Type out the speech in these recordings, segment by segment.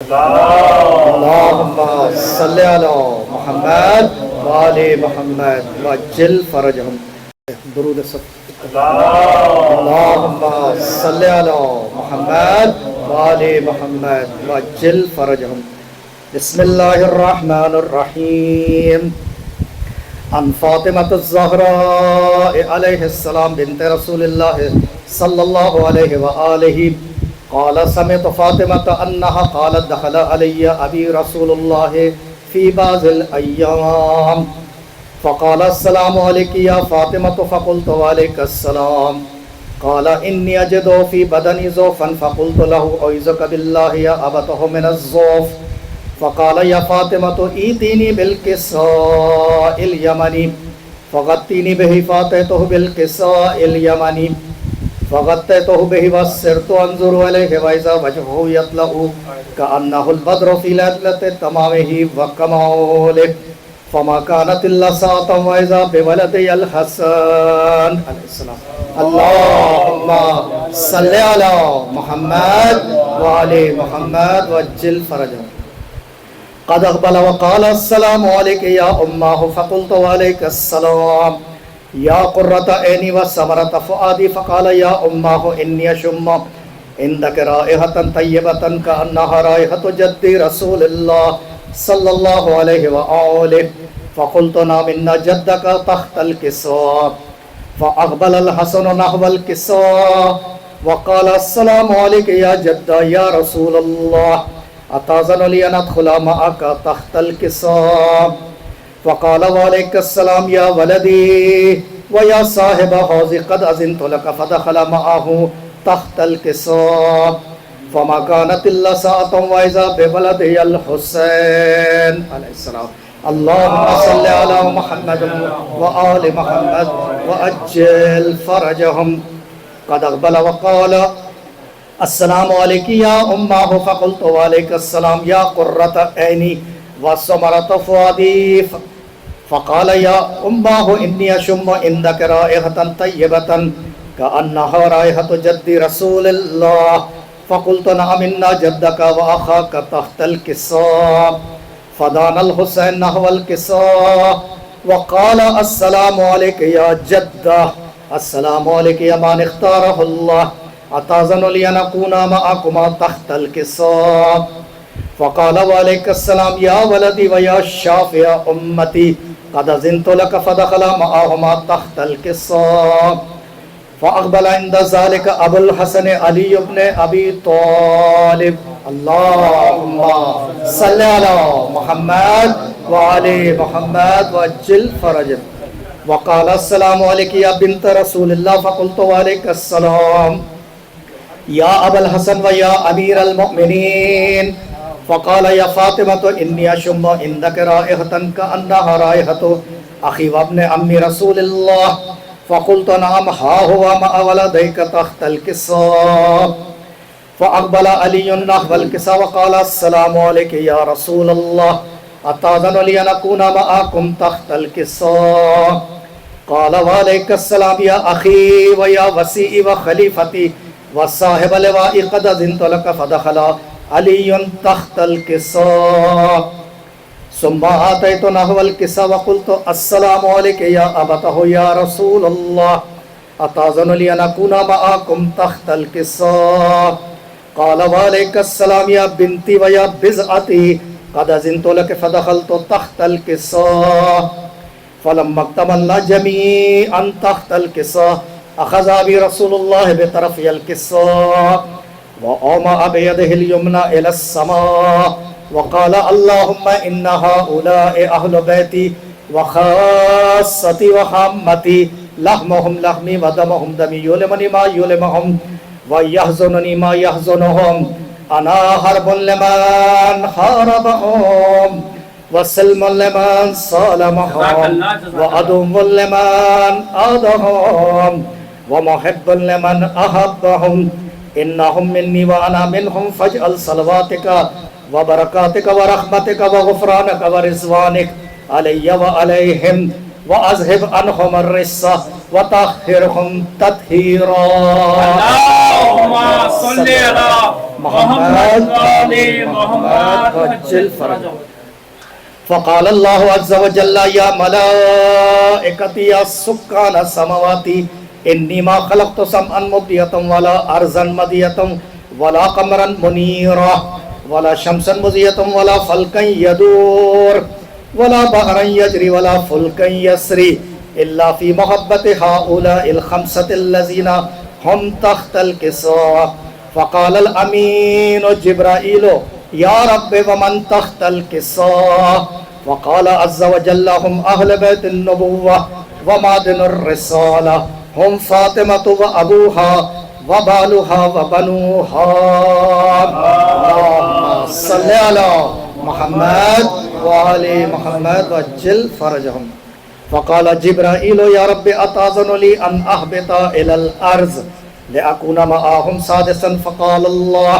اللهم صل على محمد وآل محمد وعجل فرجهم. درود اللهم صل على محمد وآل محمد وعجل فرجهم. بسم الله الرحمن الرحيم. عن فاطمة الزهراء عليه السلام بنت رسول الله صلى الله عليه وآله قال سمعت فاطمة أنها قالت دخل علي أبي رسول الله في بعض الأيام فقال السلام عليك يا فاطمة فقلت وعليك السلام قال إني أجد في بدني ضعفا فقلت له أعوذك بالله يا أبته من الضعف فقال يا فاطمة ائتيني بالكساء اليمني فغطيني به فأتيته بالكساء اليمني فغطيته به وسرت أنظر إليه وإذا وجهه يطلع كأنه البدر في ليلة تمامه وكماله فما كانت إلا ساعة وإذا بولدي الحسن عليه السلام. اللهم صل على محمد وآل محمد وعجل فرجه. قد أقبل وقال السلام عليك يا أمه فقلت وعليك السلام يا قرة عيني وثمرة فؤادي فقال يا أمه إني أشم عندك رائحة طيبة كأنها رائحة جدي رسول الله صلى الله عليه وآله فقلت نعم إن جدك تحت الكساء فأقبل الحسن نحو الكساء وقال السلام عليك يا جد يا رسول الله أتأذن لي أن أدخل معك تحت الكساء وقال وعليك السلام يا ولدي ويا صاحب حوضي قد أذنت لك فدخل معه تحت الكساء فما كانت إلا ساعة وإذا بولده الحسين عليه السلام. اللهم صل على محمد وآل محمد وأجل فرجهم. قد أقبل وقال السلام عليك يا أمه فقلت وعليك السلام يا قرة عيني وثمرة فؤادي فقال يا أمه إني أشم عندك رائحة طيبة كأنها رائحة جد رسول الله فقلت نعم إن جدك وأخاك تحت الكساء فدان الحسين نحو الكساء وقال السلام عليك يا جدة السلام عليك يا من اختاره الله أتأذن لي أن أكون معكما تحت الكساء فقال وعليك السلام يا ولدي ويا شافع أمتي قد أذنت لك فدخل معهما تحت الكساء فأقبل عند ذلك أبو الحسن علي بن أبي طالب. اللهم صل على محمد وعلى محمد وعجل فرجه. وقال السلام عليك يا بنت رسول الله فقلت وعليك السلام يا أبا الحسن ويا أمير المؤمنين فقال يا فاطمة إني أشم عندك رائحة كأنها رائحة أخي وابن عم رسول الله فقلت نعم ها هو مع ولديك تحت الكساء فأقبل علي نحو الكساء وقال السلام عليك يا رسول الله أتأذن لي أن أكون معكم تحت الكساء قال وعليك السلام يا أخي ويا وسيئي وخليفتي وصاحب لواء قد أذنت لك فدخل علي تحت الكساء ثم آتيت نحو الكساء وقلت السلام عليك يا أبته يا رسول الله أتأذن لي أن أكون معكم تحت الكساء قال وعليك السلام يا بنتي ويا بضعتي قد أذنت لك فدخلت تحت الكساء فلما اكتملنا جميعا تحت الكساء أخذ أبي رسول الله بطرفي الكساء وأومأ بيده اليمنى إلى السماء وقال اللهم إن هؤلاء أهل بيتي وخاصتي وحامتي لحمهم لحمي ودمهم دمي يلمني ما يلمهم ويحزنني ما يحزنهم أنا حرب لمن حاربهم وسلم لمن صالمهم وعدو لمن عادهم ومحب لمن أحبهم إنهم مني وأنا منهم فاجعل صلواتك وبركاتك ورحمتك وغفرانك ورضوانك علي وعليهم وأذهب عنهم الرجس وطهرهم تطهيرا. اللهم صل على محمد وآل محمد وعجل فرجهم. فقال الله عز وجل يا ملائكتي يا سكان السماوات إني ما خلقت سمعا مبدية ولا أرضا مدية ولا قمرا منيرا ولا شمسا مضية ولا فلكا يدور ولا بحرا يجري ولا فلكا يسري إلا في محبة هؤلاء الخمسة الذين هم تحت الكساء. فقال الأمين جبرائيل يا رب ومن تحت الكساء. وقال عز وجل هم أهل بيت النبوة ومعدن الرسالة هم فاطمة وأبوها وبالها وبنوها. اللهم صل على محمد وآل محمد وعجل فرجهم. فقال جبرائيل يا رب أتأذن لي أن أهبط إلى الأرض لأكون معهم سادسا. فقال الله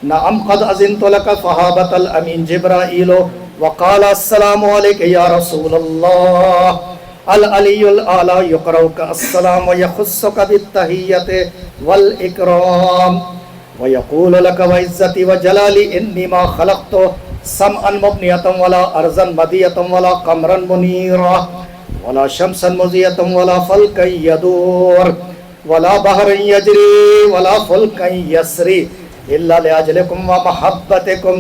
نعم قد أذنت لك. فهبط الأمين جبرائيل وقال السلام عليك يا رسول الله. العلي الأعلى يقرأك السلام ويخصك بالتحية والإكرام ويقول لك وعزتي وجلالي إني ما خلقت سمعا مبنية ولا أرضا مدية ولا قمرا منيرا ولا شمسا مضية ولا فلكا يدور ولا بحر يجري ولا فلكا يسري إلا لأجلكم ومحبتكم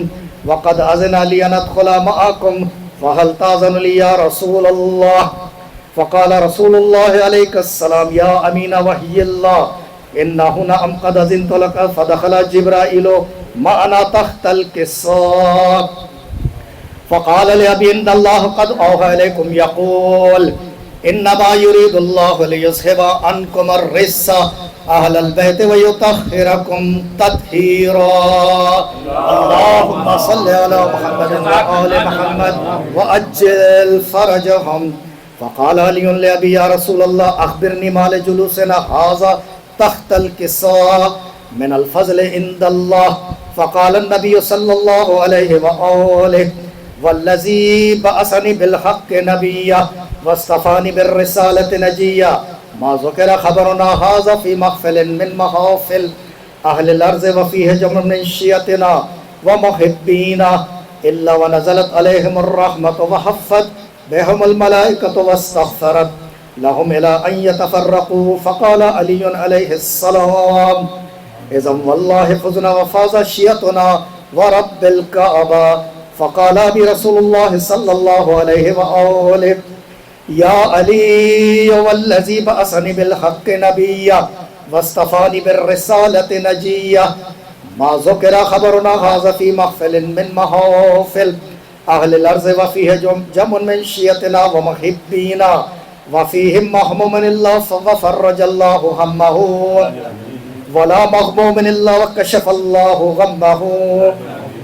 وقد أذن لي أن أدخل معكم فهل تأذن لي يا رسول الله. فقال رسول الله عليك السلام يا أمين وحي الله إنه نعم قد أذنت لك. فدخل جبرائيل معنا تحت الكساء. فقال لأبي إن الله قد أوحى إليكم يقول إنما يريد الله ليذهب عنكم الرجس أهل البيت ويطهركم تطهيرا. اللهم صل على محمد وآل محمد وعجل فرجهم. فقال علي لأبي يا رسول الله أخبرني ما لجلوسنا هذا تحت الكساء من الفضل عند الله. فقال النبي صلى الله عليه وآله والذي بعثني بالحق نبيا واصطفاني بالرسالة نجيا ما ذكر خبرنا هذا في محفل من محافل أهل الأرض وفيه جمع من شيعتنا ومحبينا إلا ونزلت عليهم الرحمة وحفت بهم الملائكة واستغفرت لهم إلى أن يتفرقوا. فقال علي عليه السلام إذا والله فزنا وفاز شيعتنا ورب الكعبة. فقال أبي رسول الله صلى الله عليه وآله يا علي والذي بعثني بالحق نبيا واصطفاني بالرسالة نجيا ما ذكر خبرنا هذا في محفل من محافل أهل الأرض وفيه جمع من شيعتنا ومحبينا وفيهم مهموم الله وفرج الله همه ولا مغموم إلا وكشف الله غمه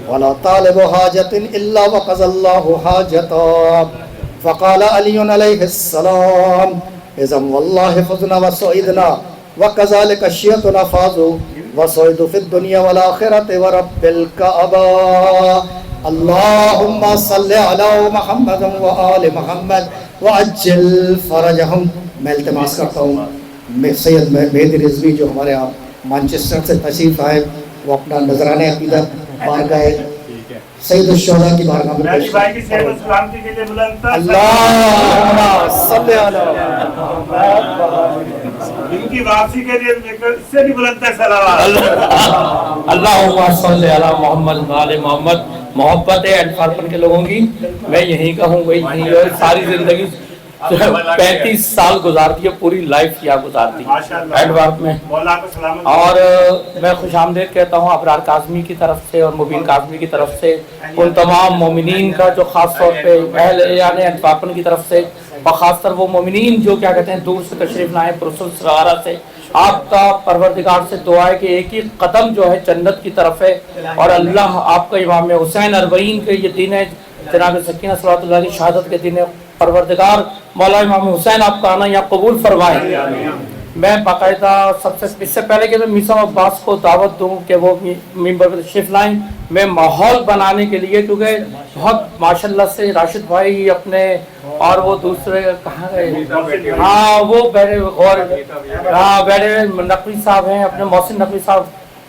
ولا طالب حاجة إلا وقضى الله حاجته. فقال علي عليه السلام إذا والله فزنا وسعدنا وكذلك شيعتنا فازوا وسعدوا في الدنيا والآخرة ورب الكعبة. اللهم صل على محمد وآل محمد وعجل فرجهم. میں التماس کرتا ہوں سید مہدی رضوی جو ہمارے یہاں مانچسٹر سے تشریف آئے وہ اپنا نذرانہ عقیدت بارگاہ سید الشہداء کی بارگاہ میں پیش کریں. اللہم صلی علی محمد ان کی واپسی کے لیے اس سے بھی بلند ہے صلوات. اللہم صلی علی محمد وآل محمد. محبت ہے انفارپن کے لوگوں کی. میں یہیں کا ہوں, وہی یہیں اور ساری زندگی 35 سال گزارتی ہے, پوری لائف کیا گزارتی ایڈوارپ میں. اور میں خوش آمدید کہتا ہوں ابرار کاظمی کی طرف سے اور مبین کاظمی کی طرف سے, ان تمام مومنین کا جو خاص طور پہ اہل ایان انفارپن کی طرف سے, اور خاص طور وہ مومنین جو کیا کہتے ہیں دور سے تشریف لائے پروسس وغیرہ سے. آپ کا پروردگار سے دعا ہے کہ ایک ہی قدم جو ہے جنت کی طرف ہے, اور اللہ آپ کا امام حسین اربعین کے یہ دن ہے, جناب سکینہ صلوات اللہ کی شہادت کے دن ہے. پروردگار مولا امام حسین آپ کا آنا یہاں قبول فرمائے. میں باقاعدہ سب سے اس سے پہلے کہ میں میسا عباس کو دعوت دوں کہ وہ ممبر پر تشریف لائیں, میں ماحول بنانے کے لیے, کیونکہ بہت ماشاءاللہ سے راشد بھائی اپنے اور وہ دوسرے کہاں گئے, ہاں وہ بیٹھے, اور ہاں بیٹھے نقوی صاحب ہیں اپنے محسن نقوی صاحب,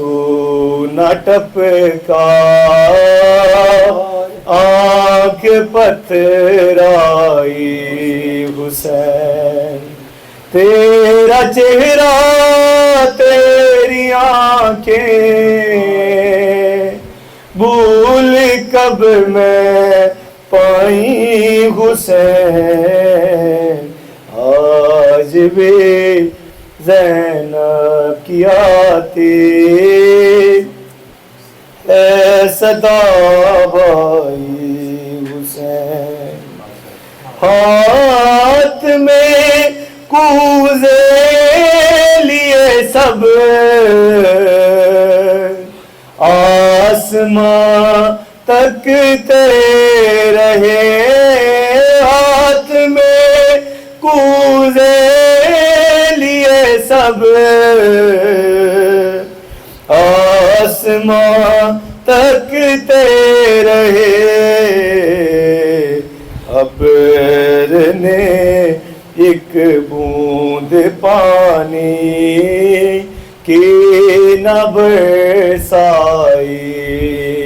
آنسو نہ ٹپکا آنکھ پتھرائی حسین تیرا چہرہ تیری آنکھیں بھول کب میں پائی حسین آج بھی زینب کی آتی ہے صدا بھائی حسین ہاتھ میں کوزے لیے سب آسمان تکتے رہے ہاتھ میں کوزے لیے سب آسمان تکتے رہے ابر نے ایک بوند پانی کی نہ برسائی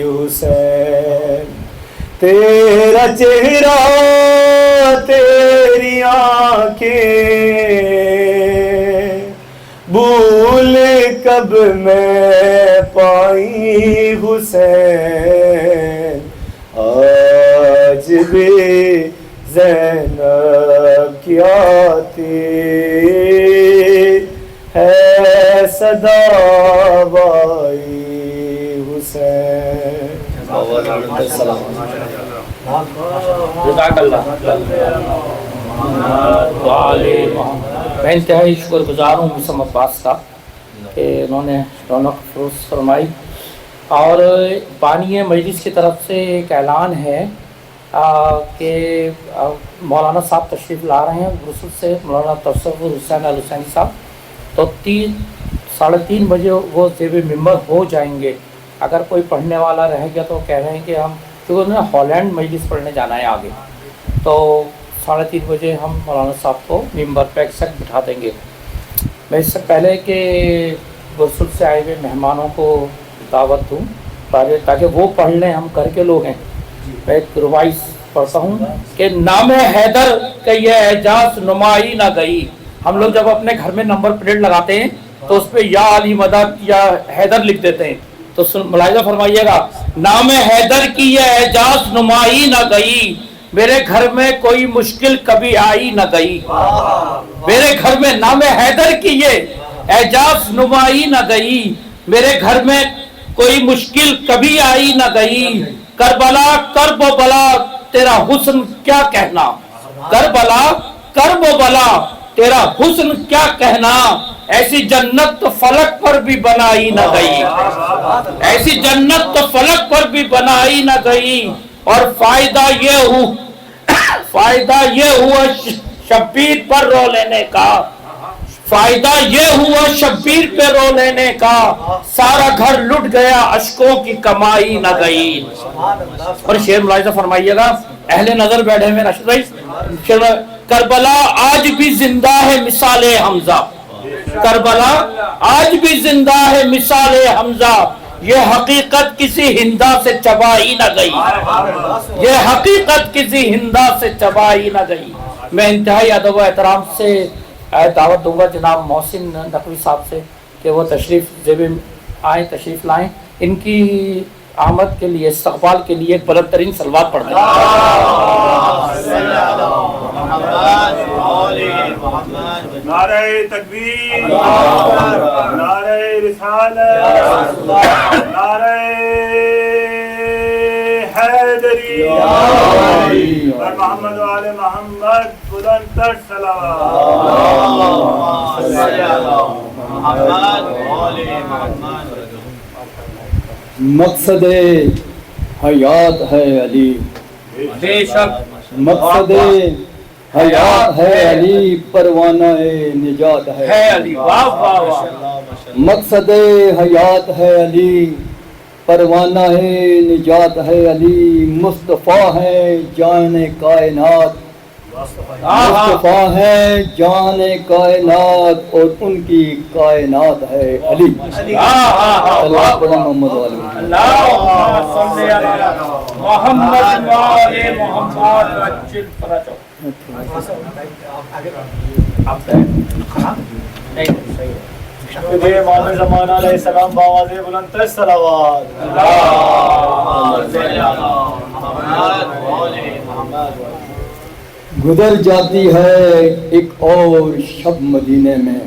حسین تیرا چہرہ تیری آنکھیں بھول کب میں پائی حسین آج بھی زینب کی آتی ہے صدا بائی حسین جزاک اللہ. میں انتہائی شکر گزار ہوں مسلم عباس کا کہ انہوں نے رونق افروز فرمائی. اور بانی مجلس کی طرف سے ایک اعلان ہے کہ مولانا صاحب تشریف لا رہے ہیں برسل سے، مولانا تصور حسین الحسینی صاحب. تو 3:30 بجے وہ زیب ممبر ہو جائیں گے. اگر کوئی پڑھنے والا رہ گیا تو کہہ رہے ہیں کہ ہم کیونکہ انہوں نے ہالینڈ مجلس پڑھنے جانا ہے آگے، تو 3:30 بجے ہم مولانا صاحب کو ممبر پہ ایک ساتھ بٹھا دیں گے. میں اس سے پہلے کہ برسل سے آئے ہوئے مہمانوں کو دعوت دوں تاکہ وہ پڑھ لیں، ہم گھر کے لوگ ہیں. میں ایک روایت پڑھتا ہوں کہ نام حیدر کہ یہ اعجاز نمائی نہ گئی. ہم لوگ جب اپنے گھر میں نمبر پلیٹ لگاتے ہیں تو اس پہ یا علی مدد یا حیدر لکھ دیتے ہیں. تو ملاحظہ فرمائیے گا، نام حیدر کی یہ اعجاز نمائی نہ گئی، میرے گھر میں کوئی مشکل کبھی آئی نہ گئی. میرے گھر میں نام حیدر کی یہ اعجاز نمائی نہ گئی، میرے گھر میں کوئی مشکل کبھی آئی نہ گئی. کربلا کرب و بلا تیرا حسن کیا کہنا، کربلا کرب و بلا تیرا حسن کیا کہنا، ایسی جنت تو فلک پر بھی بنائی نہ گئی، ایسی جنت تو فلک پر بھی بنائی نہ گئی. اور فائدہ یہ ہوا شبیر پر رو لینے کا، فائدہ یہ ہوا شبیر پہ رو لینے کا، سارا گھر لٹ گیا اشکوں کی کمائی نہ گئی. اور شعر ملاحظہ فرمائیے گا، اہل نظر بیٹھے میں راشد بھائی. کربلا آج بھی زندہ ہے مثال حمزہ، کربلا آج بھی زندہ ہے مثال حمزہ، یہ حقیقت کسی ہندا سے چبائی نہ گئی، یہ حقیقت کسی ہندا سے چبائی نہ گئی. میں انتہائی ادب و احترام سے دعوت دوں گا جناب محسن نقوی صاحب سے کہ وہ تشریف آئیں، تشریف لائیں. ان کی آمد کے لیے، استقبال کے لیے ایک بلند ترین صلوات پڑھ دیں. نعرہ تکبیر، نعرہ رسالت، نعرہ حیدری اور محمد و آل محمد بلند تر صلوات. مقصد حیات ہے علی، بے شک مقصد حیات ہے علی، پروانہ نجات ہے علی. واہ واہ واہ. مقصد حیات ہے علی، پروانہ نجات ہے علی، مصطفیٰ ہے جان کائنات، مصطفیٰ ہے جان کائنات اور ان کی کائنات ہے علی صلوات پڑھیں محمد والے امام زمان علیہ السلام باواز بلند تر صلوات گزر جاتی ہے ایک اور شب مدینے میں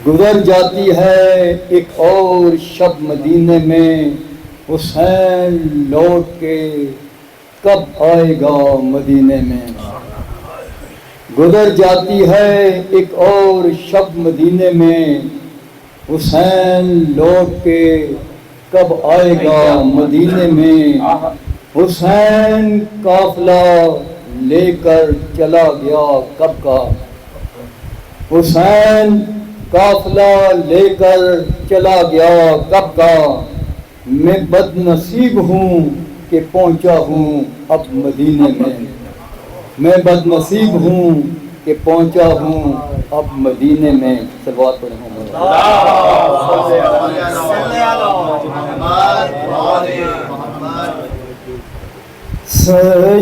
گزر جاتی ہے ایک اور شب مدینے میں حسین لوٹ کے کب آئے گا مدینے میں گزر جاتی ہے ایک اور شب مدینے میں حسین لوٹ کے کب آئے گا مدینے میں حسین قافلہ لے کر چلا گیا کب کا حسین قافلہ لے کر چلا گیا کب کا میں بد نصیب ہوں کہ پہنچا ہوں اب مدینے میں بد نصیب ہوں کہ پہنچا ہوں اب مدینے میں صلوات پڑھیں سجاد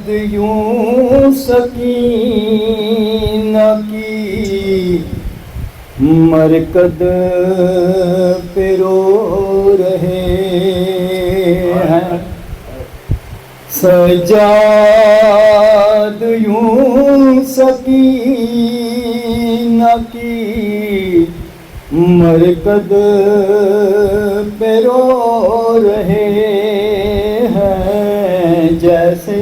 یوں سکینہ کی مرکد پہ رو رہے ہیں سجاد یوں سکینہ کی مرکد پہ رو رہے ہیں جیسے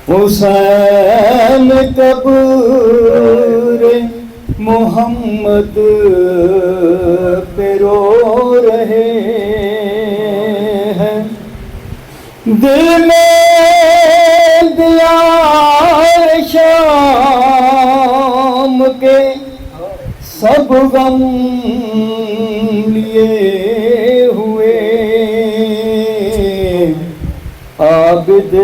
حسین قبر محمد پہ رو رہے ہیں دل میں دیار شام کے سب غم لیے ہوئے عابد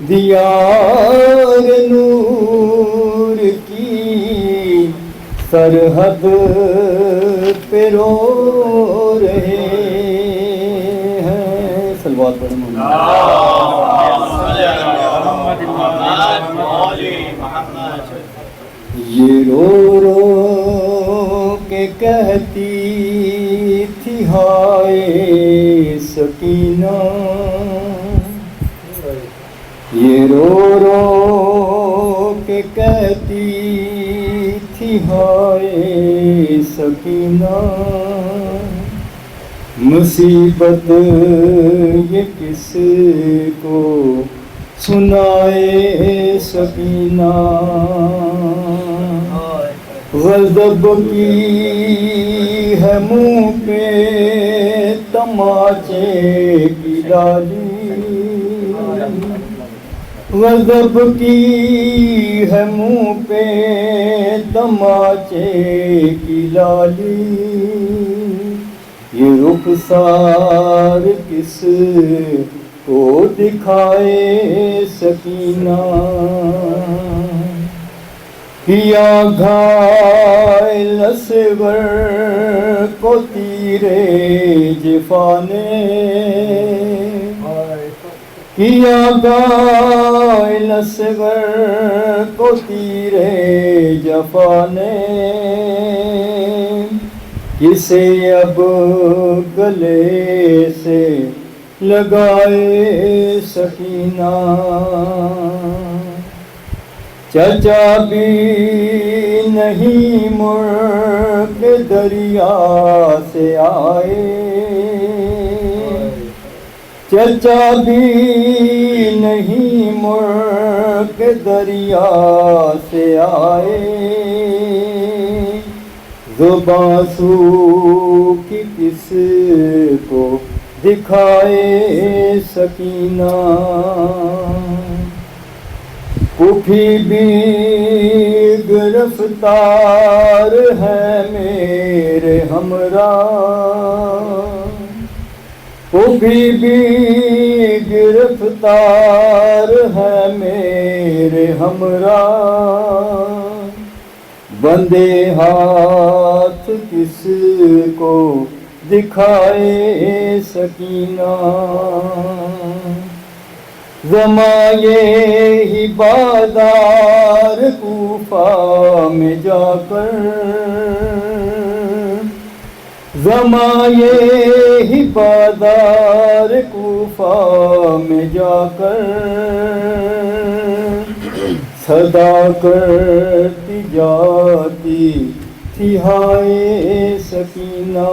دیار نور کی سرحد پہ رو رہے ہیں صلوات پڑھیں یہ رو رو کے کہتی تھی ہائے سکینہ یہ رو رو کے کہتی تھی ہائے سکینہ مصیبت یہ کس کو سنائے سکینہ غضب کی ہے منہ پہ تماچے کی ڈالی غضب کی ہے منہ پہ تماچے کی لالی یہ رخسار کس کو دکھائے سکینہ کیا گھائل اصغر کو تیرے جفا نے کیا گھائل اصغر کو تیرے جفا نے کسے اب گلے سے لگائے سکینہ چچا بھی نہیں مڑ کے دریا سے آئے چچا بھی نہیں مڑ کے دریا سے آئے زباں سوکھی کس کو دکھائے سکینہ کفی بھی گرفتار ہے میرے ہمراہ کبھی بھی گرفتار ہے میرے ہمراہ، بندے ہاتھ کس کو دکھائے سکینہ، زماں ہی بازار کوفہ میں جا کر، زماں ہی بازار کوفہ میں جا کر، صدا کرتی جاتی تھی ہائے سکینہ،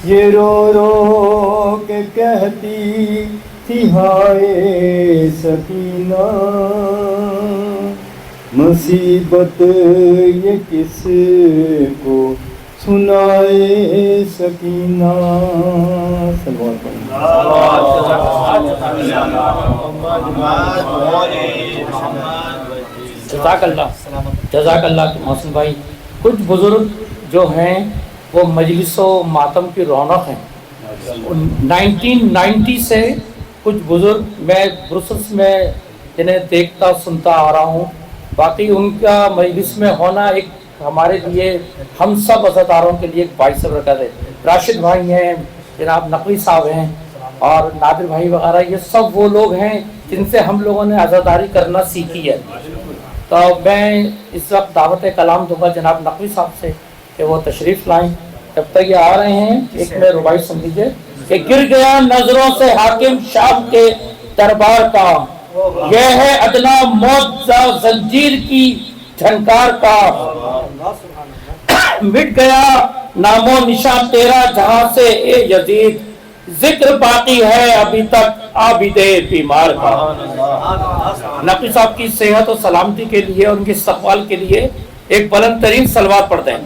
یہ رو رو کے کہتی تھی ہائے سکینہ، مصیبت یہ کس کو سنائے سکینہ۔ جزاک اللہ محسن بھائی۔ کچھ بزرگ جو ہیں وہ مجلس و ماتم کی رونق ہیں۔ 1990 سے کچھ بزرگ میں برسلس میں جنہیں دیکھتا سنتا آ رہا ہوں، باقی ان کا مجلس میں ہونا ایک ہمارے لیے، ہم سب عزاداروں کے لیے ایک باعث برکت ہے۔ راشد بھائی ہیں، جناب نقوی صاحب ہیں، اور نادر بھائی وغیرہ، یہ سب وہ لوگ ہیں جن سے ہم لوگوں نے عزاداری کرنا سیکھی ہے۔ تو میں اس وقت دعوت کلام دوں گا جناب نقوی صاحب سے کہ وہ تشریف لائیں۔ جب تک یہ آ رہے ہیں ایک میں رباعی سن لیجیے کہ گر گیا نظروں سے حاکم شام کے دربار کا، یہ ہے ادنا موت زنجیر کی جھنکار کا، مٹ گیا نام و نشان تیرا جہاں سے اے یزید، ذکر باقی ہے ابھی تک عابد بیمار کا۔ نقوی صاحب کی صحت و سلامتی کے لیے، ان کے استقبال کے لیے ایک بلند ترین صلوات پڑھتے ہیں۔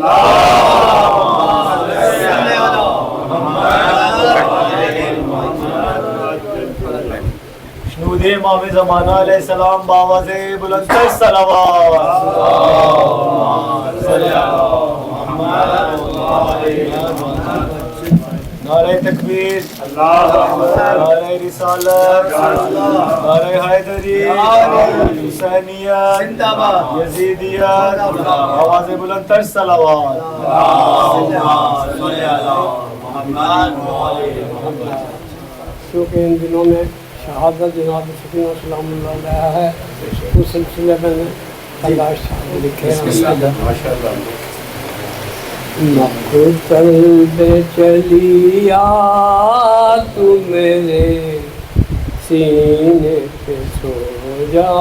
شنود امام زمانہ علیہ السلام بآواز بلند صلوات۔ نعرہ تکبیر، نعرہ رسالت، نعرہ حیدری، حسینیت، یزیدیت، آواز بلند تر صلوات۔ کیونکہ ان دنوں میں شہادت جناب سکینہ سلام اللہ علیہ ہے، اس سلسلے میں اللہ شاہ لکھے ہیں۔ مقتل میں چلی آ تو میرے سینے پہ سو جا،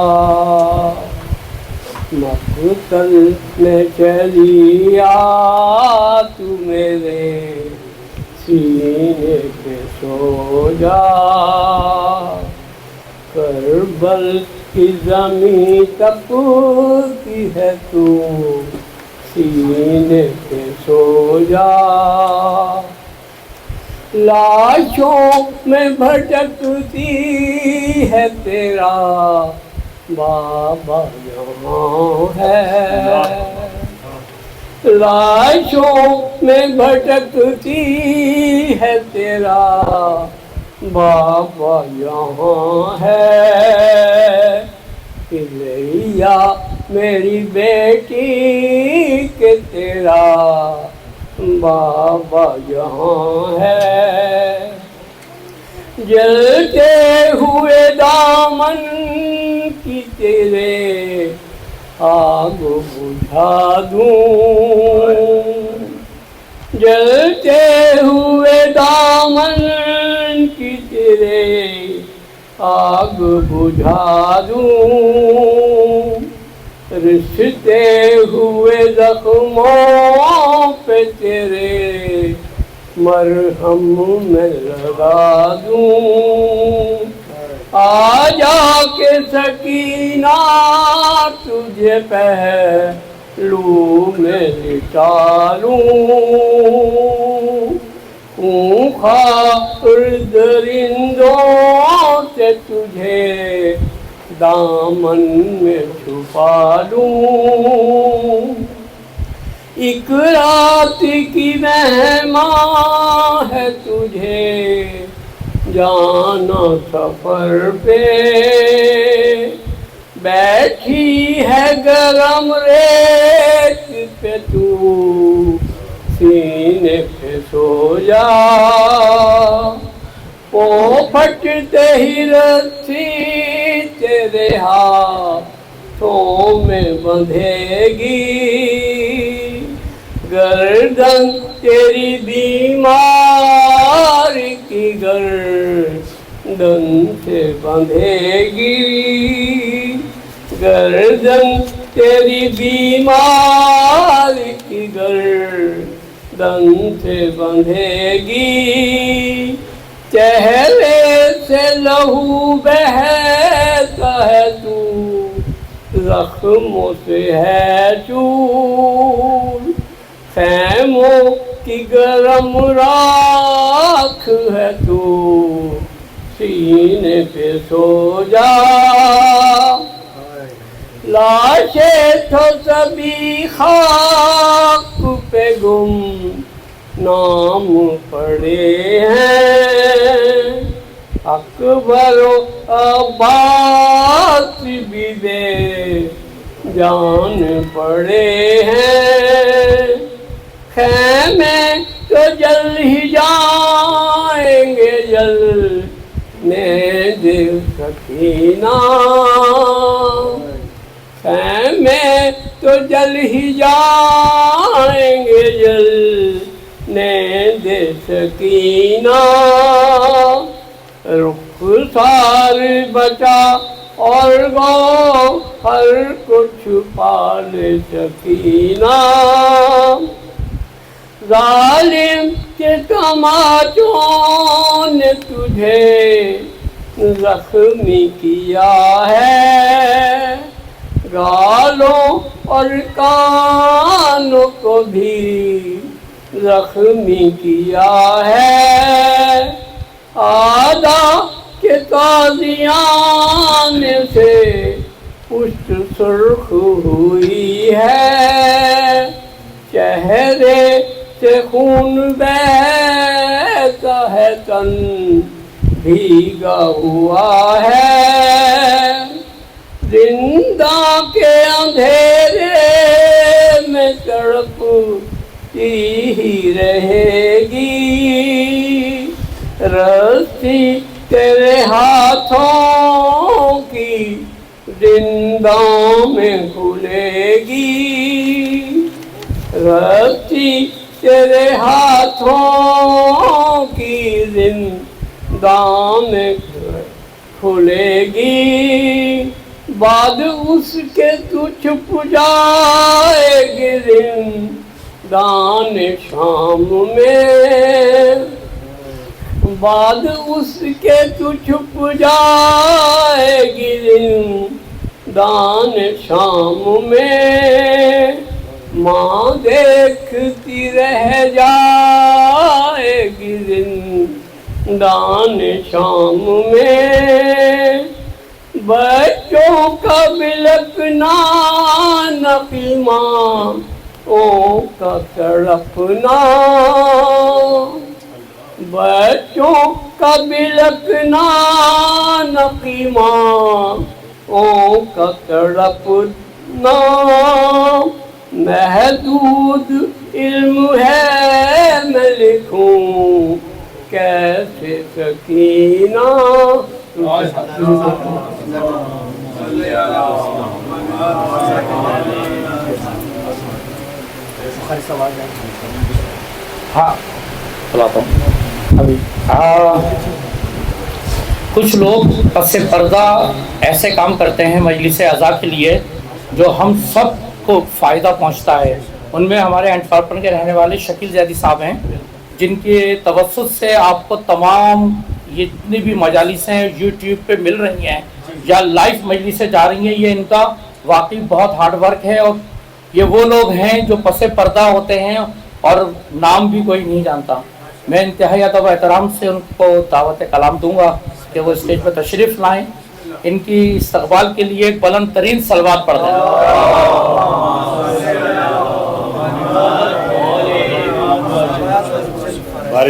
مقتل میں چلی آ تو میرے سینے پہ سو جا، کربل کی زمین تپتی ہے تو سینے پہ سو جا، لاشوں میں بھٹکتی ہے تیرا بابا یہاں ہے، لاشوں میں بھٹکتی ہے تیرا بابا یہاں ہے، لیا میری بیٹی کہ تیرا بابا یہاں ہے، جلتے ہوئے دامن کی تیرے آگ بجھا دوں، جلتے ہوئے دامن کی تیرے آگ بجھا دوں، رشتے ہوئے زخموں پہ تیرے مرہم میں لگا دوں، آ جا کے سکینہ تجھے پہلو میں لٹا لوں، خاطر درندوں سے تجھے دامن میں چھپا لوں، ایک رات کی مہمان ہے تجھے جانا سفر پہ، بیٹھی ہے گرم ریت پہ تو سینے پہ سو جا، پھٹتے ہی رسی تیرے ہاتھوں میں بندھے گی، گردن تیری بیمار کی گردن سے بندھے گی، گردن تیری بیمار کی گردن سے بندھے گی، چہرے سے لہو بہتا ہے تو زخموں سے ہے چور، خیموں کی گرم راکھ ہے تو سینے پہ سو جا، لاشیں تو سبھی خاک پہ گم نام پڑے ہیں، اکبر و عباس بھی بے جان پڑے ہیں، خیمے تو جل ہی جائیں گے جلنے دے سکینہ، خیمے تو جل ہی جائیں گے جلنے دے سکینہ، رخسار بچا اور گوہر کو چھپا لے سکینہ، ظالم کے تماچوں نے تجھے زخمی کیا ہے، گالوں اور کانوں کو بھی زخمی کیا ہے، آدھا کے تازیان سے پشت سرخ ہوئی ہے، چہرے سے خون بہتا ہے، تن بھیگا ہوا ہے، زندہ کے اندھیرے میں تڑپتی ہی رہے گی، رسی تیرے ہاتھوں کی زندوں میں کھلے گی، رسی تیرے ہاتھوں کی زندوں میں کھلے گی، بعد اس کے تو چھپ جائے گی زندان شام میں، بعد اس کے تو چھپ جائے گی زندان شام میں، ماں دیکھتی رہ جائے گی زندان شام میں، بچوں کا بلکنا نقی ماں کا تڑپنا، بچوں کا بلکنا نقی ماں کا تڑپنا، محدود علم ہے میں لکھوں کیسے سکینہ، ہاں بلاتا ہوں ابھی۔ کچھ لوگ پس پردہ ایسے کام کرتے ہیں مجلس اعضاء کے لیے جو ہم سب کو فائدہ پہنچتا ہے، ان میں ہمارے انٹورپن کے رہنے والے شکیل زیدی صاحب ہیں، جن کے توسط سے آپ کو تمام جتنی بھی مجالس ہیں یوٹیوب پہ مل رہی ہیں یا لائیو مجلسیں جا رہی ہیں، یہ ان کا واقعی بہت ہارڈ ورک ہے، اور یہ وہ لوگ ہیں جو پس پردہ ہوتے ہیں اور نام بھی کوئی نہیں جانتا۔ میں انتہائی ادب و احترام سے ان کو دعوت کلام دوں گا کہ وہ اسٹیج پہ تشریف لائیں، ان کی استقبال کے لیے ایک بلند ترین صلوات پڑھ دیں۔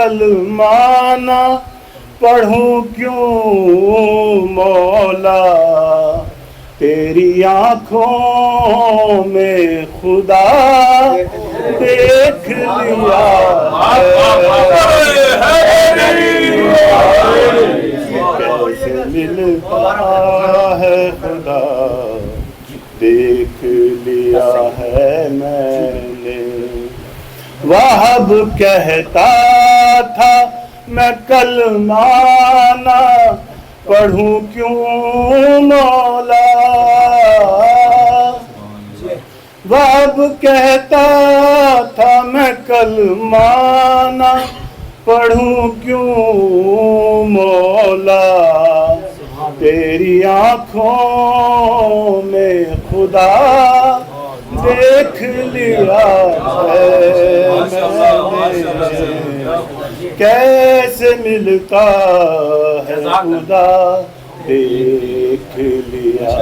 کلمہ نہ پڑھوں کیوں مولا، تیری آنکھوں میں خدا دیکھ لیا کیسے ملتا ہے خدا دیکھ لیا ہے میں نے۔ وہب کہتا تھا میں کلمہ نہ پڑھوں کیوں مولا، وہب کہتا تھا میں کلمہ نہ پڑھوں کیوں مولا، تیری آنکھوں میں خدا دیکھ لیا ہے میں نے۔ کیسے ملتا ہے خدا دیکھ لیا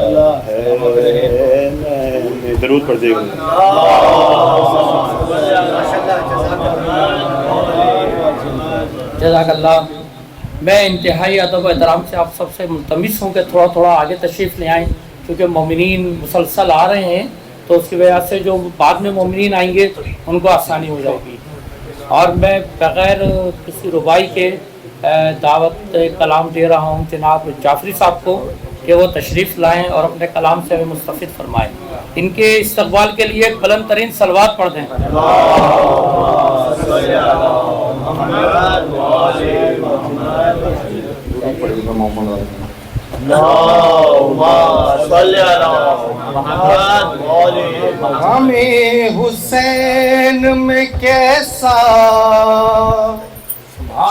ہے میں نے۔ ضرور پڑھ دے گا۔ جزاک اللہ۔ میں انتہائی ادب و احترام سے آپ سب سے ملتمس ہوں کہ تھوڑا تھوڑا آگے تشریف لے آئیں، کیونکہ مومنین مسلسل آ رہے ہیں، تو اس کی وجہ سے جو بعد میں مومنین آئیں گے ان کو آسانی ہو جائے گی۔ اور میں بغیر کسی ربائی کے دعوت کلام دے رہا ہوں جناب جعفری صاحب کو کہ وہ تشریف لائیں اور اپنے کلام سے ہمیں مستفید فرمائیں۔ ان کے استقبال کے لیے ایک بلند ترین صلوات پڑھ دیں۔ ہمیں حسین میں کیسا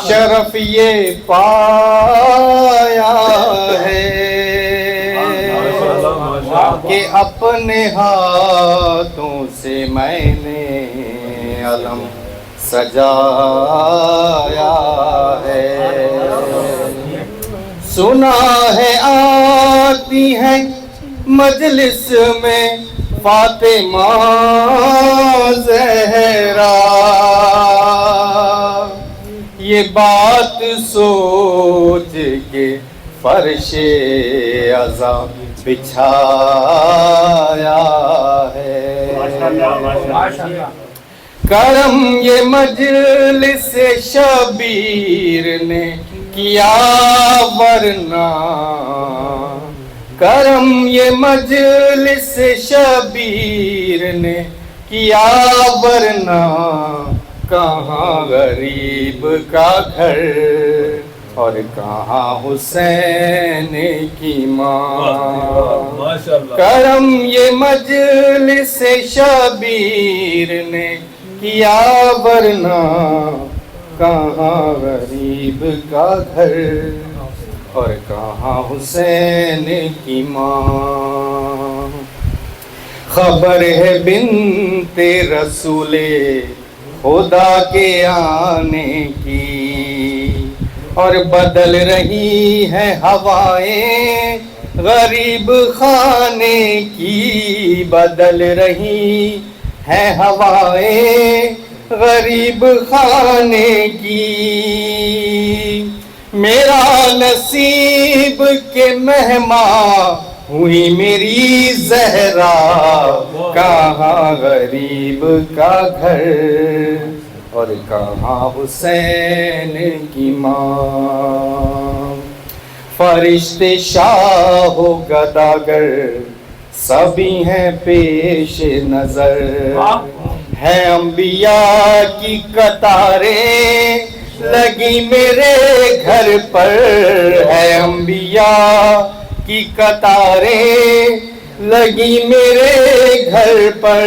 شرف یہ پایا ہے کہ اپنے ہاتھوں سے میں نے علم سجایا ہے۔ سنا ہے آتی ہے مجلس میں فاطمہ زہرا، یہ بات سوچ کے فرش عزا بچھایا ہے۔ کرم یہ مجلس شبیر نے کیا ورنہ، کرم یہ مجلس شبیر نے کیا ورنہ، کہاں غریب کا گھر اور کہاں حسین کی ماں۔ کرم یہ مجلس شبیر نے کیا ورنہ، کہاں غریب کا گھر اور کہاں حسین کی ماں۔ خبر ہے بنت رسول خدا کے آنے کی، اور بدل رہی ہے ہوائیں غریب خانے کی، بدل رہی ہے ہوائیں غریب خانے کی۔ میرا نصیب کے مہماں ہوئی میری زہرا، کہاں غریب کا گھر اور کہاں حسین کی ماں۔ فرشتے شاہ و گداگر سبھی ہیں پیش نظر، ہے انبیاء کی قطاریں لگی میرے گھر پر، ہے انبیاء کی قطاریں لگی میرے گھر پر۔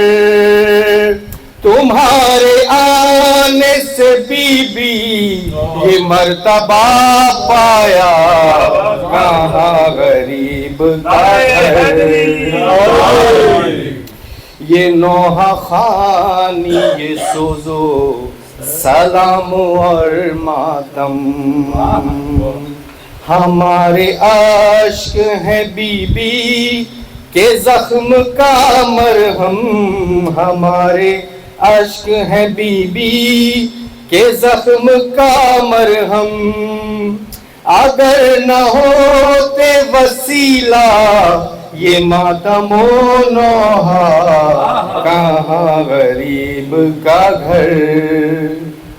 تمہارے آنے سے بی بی یہ مرتبہ پایا، کہاں غریب کا گھر۔ یہ نوحہ خانی یہ سوزو سلام اور ماتم، ہمارے عشق ہے بی بی کے زخم کا مرہم، ہمارے عشق ہے بی بی کہ زخم کا مرہم اگر نہ ہوتے وسیلہ یہ ماتم و نوحہ، کہاں غریب کا گھر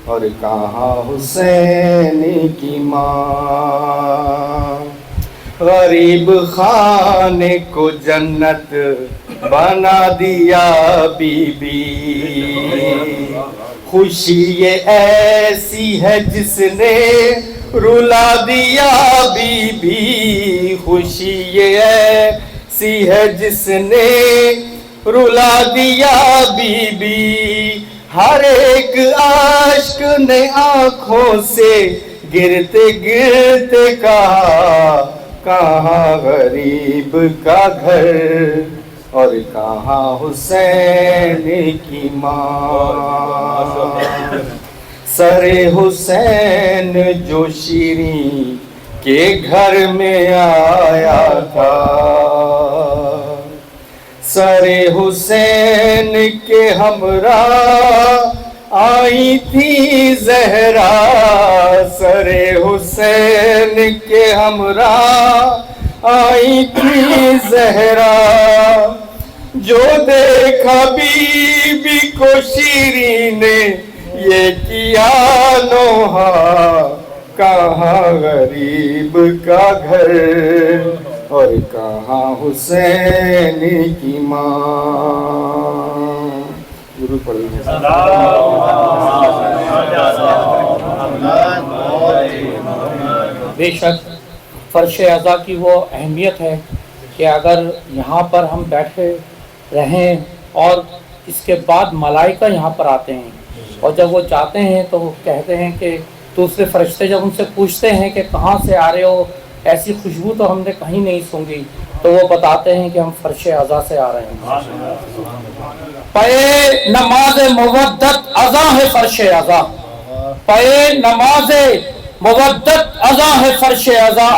اور کہاں حسین کی ماں، غریب خانے کو جنت بنا دیا بی بی، خوشی یہ ایسی ہے جس نے رلا دیا بی بی، خوشی یہ ایسی ہے جس نے رلا دیا بی بی، ہر ایک عاشق نے آنکھوں سے گرتے گرتے کہا، کہاں غریب کا گھر اور کہاں حسین کی ماں، سر حسین جو شیریں کے گھر میں آیا تھا، سر حسین کے ہمراہ آئی تھی زہرا، سر حسین کے ہمراہ آئی تھی زہرا، جو دیکھا بی بی کو شیریں نے یہ کیا نوحہ، کہاں غریب کا گھر اور کہاں حسین کی ماں۔ ضرور پڑھیں۔ بے شک فرش اعضا کی وہ اہمیت ہے کہ اگر یہاں پر ہم بیٹھے رہیں اور اس کے بعد ملائکہ یہاں پر آتے ہیں اور جب وہ جاتے ہیں تو وہ کہتے ہیں کہ دوسرے فرشتے جب ان سے پوچھتے ہیں کہ کہاں سے آ رہے ہو، ایسی خوشبو تو ہم نے کہیں نہیں سونگی، تو وہ بتاتے ہیں کہ ہم فرش اعضا سے آ رہے ہیں۔ پے نماز مودت اذاں ہے فرش اعضا، پے نماز مودت اذاں ہے فرش اعضا،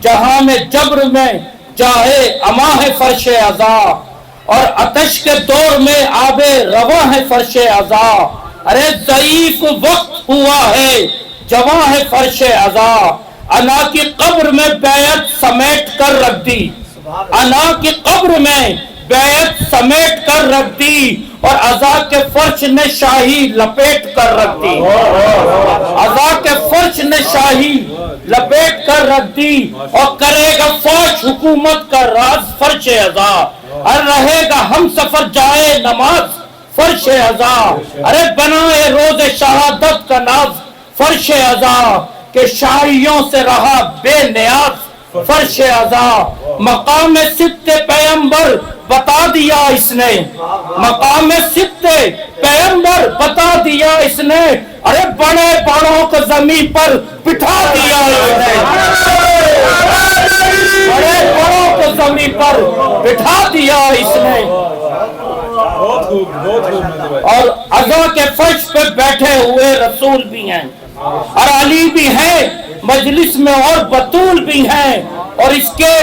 جہاں میں جبر میں جاہے اما ہے فرش اعضا، اور آتش کے دور میں آب رواں ہے فرش اعضا، ارے ضعیف وقت ہوا ہے جواں ہے فرش اعضا، انا کی قبر میں بیعت سمیٹ کر رکھ دی، انا کی قبر میں بیعت سمیٹ کر رکھ دی، اور عزا کے فرش نے شاہی لپیٹ کر رکھ دی، عزا کے فرش نے شاہی لپیٹ کر رکھ دی، اور کرے گا فوج حکومت کا راز فرش عزا، اور رہے گا ہم سفر جائے نماز فرش عزا، ارے بنائے روز شہادت کا ناز فرش عزا، کہ شاعریوں سے رہا بے نیاز فرش عزا، مقام صدق پیغمبر بتا دیا اس نے، مقام صدق پیغمبر بتا دیا اس نے، ارے بڑے بڑوں کو زمین پر بٹھا دیا اس نے، بڑے بڑوں کو زمین پر بٹھا دیا اس نے، اور عزا کے فرش پہ بیٹھے ہوئے رسول بھی ہیں اور علی بھی ہیں مجلس میں، اور بطول بھی ہیں، اور اس کے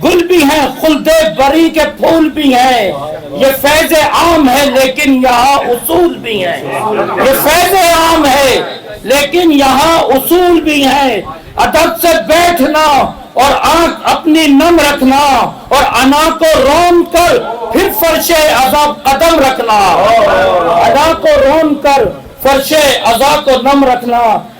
گل بھی ہیں، خلد بری کے پھول بھی ہیں، یہ فیض عام ہے لیکن یہاں اصول بھی ہیں، یہ فیض عام ہے لیکن یہاں اصول بھی ہیں، ادب سے بیٹھنا اور آنکھ اپنی نم رکھنا، اور انا کو رون کر پھر فرش عزا قدم رکھنا، انا کو رون کر فرش عزا کو نم رکھنا،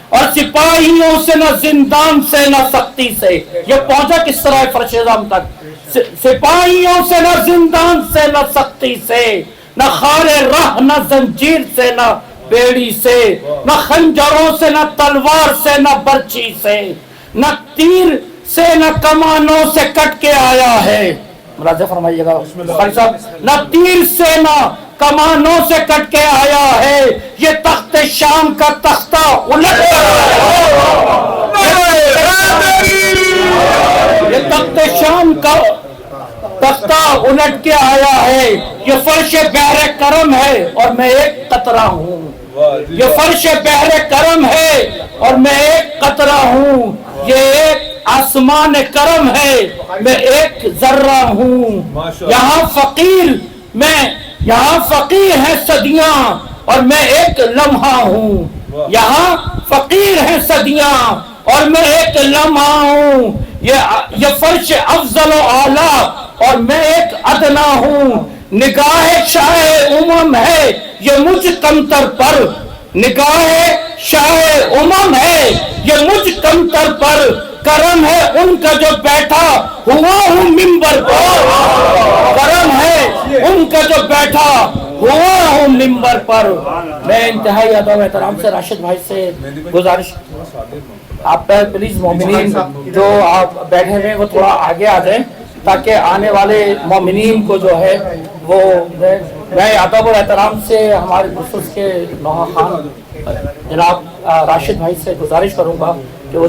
اور سپاہیوں سے نہ زندان سے نہ سختی سے، یہ پہنچا کس طرح ہے فرش عزا تک، سپاہیوں سے نہ زندان سے نہ سختی سے، نہ خار راہ نہ زنجیر سے نہ بیڑی سے، نہ خنجروں سے نہ تلوار سے نہ برچی سے، نہ تیر سے نہ کمانوں سے کٹ کے آیا ہے، ملاحظہ فرمائیے گا بخاری صاحب، نہ تیر سے نہ کمانوں سے کٹ کے آیا ہے، یہ تخت شام کا تختہ الٹ کر یہ تخت شام کا تختہ الٹ کے آیا ہے، یہ فرش بحر کرم ہے اور میں ایک قطرہ ہوں، یہ فرش بحر کرم ہے اور میں ایک قطرہ ہوں، یہ ایک آسمان کرم ہے میں ایک ذرہ ہوں، یہاں فقیر میں، یہاں فقیر ہے صدیاں اور میں ایک لمحہ ہوں، یہاں فقیر ہیں صدیاں اور میں ایک لمحہ ہوں، یہ فرش افضل و اعلیٰ اور میں ایک ادنا ہوں، نگاہ شاہ امم ہے یہ مجھ کمتر پر، نگاہ شاہ امم ہے یہ مجھ کمتر پر، کرم ہے ان کا جو بیٹھا ہوا ہوں ممبر پر، کرم ہے ان کا جو بیٹھا ہوا ہوں ممبر پر۔ میں انتہائی ادب و احترام سے راشد بھائی سے گزارش، آپ پلیز مومنین جو آپ بیٹھے ہوئے وہ تھوڑا آگے آ جائیں تاکہ آنے والے مومنین کو جو ہے وہ، میں ادب و احترام سے ہمارے خصوص کے نوحہ خان جناب راشد بھائی سے گزارش کروں گا کہ وہ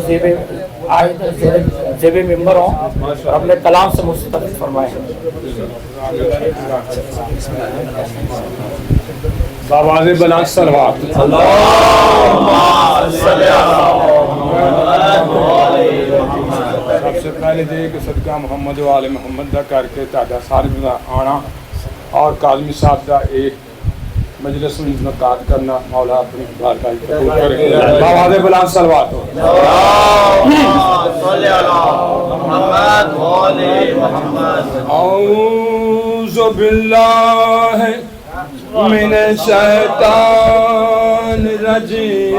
زیب ممبر ہوں اور اپنے کلام سے مستفید فرمائیں۔ آواز بلند صلوات۔ سب سے پہلے دے کہ صدقہ محمد و آل محمد دا کر کے تادا سارے دا آنا اور کاظمی صاحب دا ایک مجلس میں انعقاد کرنا مولا اپنی بارگاہ قبول کرے۔ آواز بلند صلوات۔ اعوذ باللہ من الشیطان الرجیم،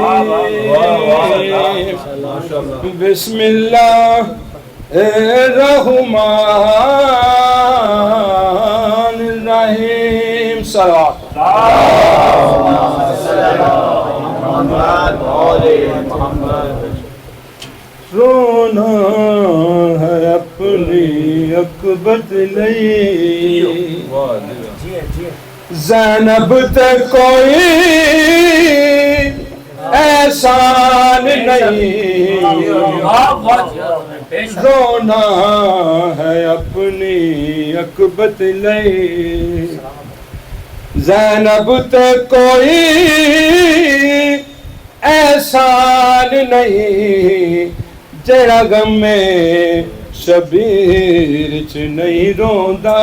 بسم اللہ الرحمن الرحیم، صلوات۔ رونا ہے اپنی عقبت لئی، زینب تے کوئی احسان نہیں، رونا ہے اپنی عقبت لئی، زینب تے کوئی احسان نہیں، جڑا غم میں شبیر چ نہیں روندا،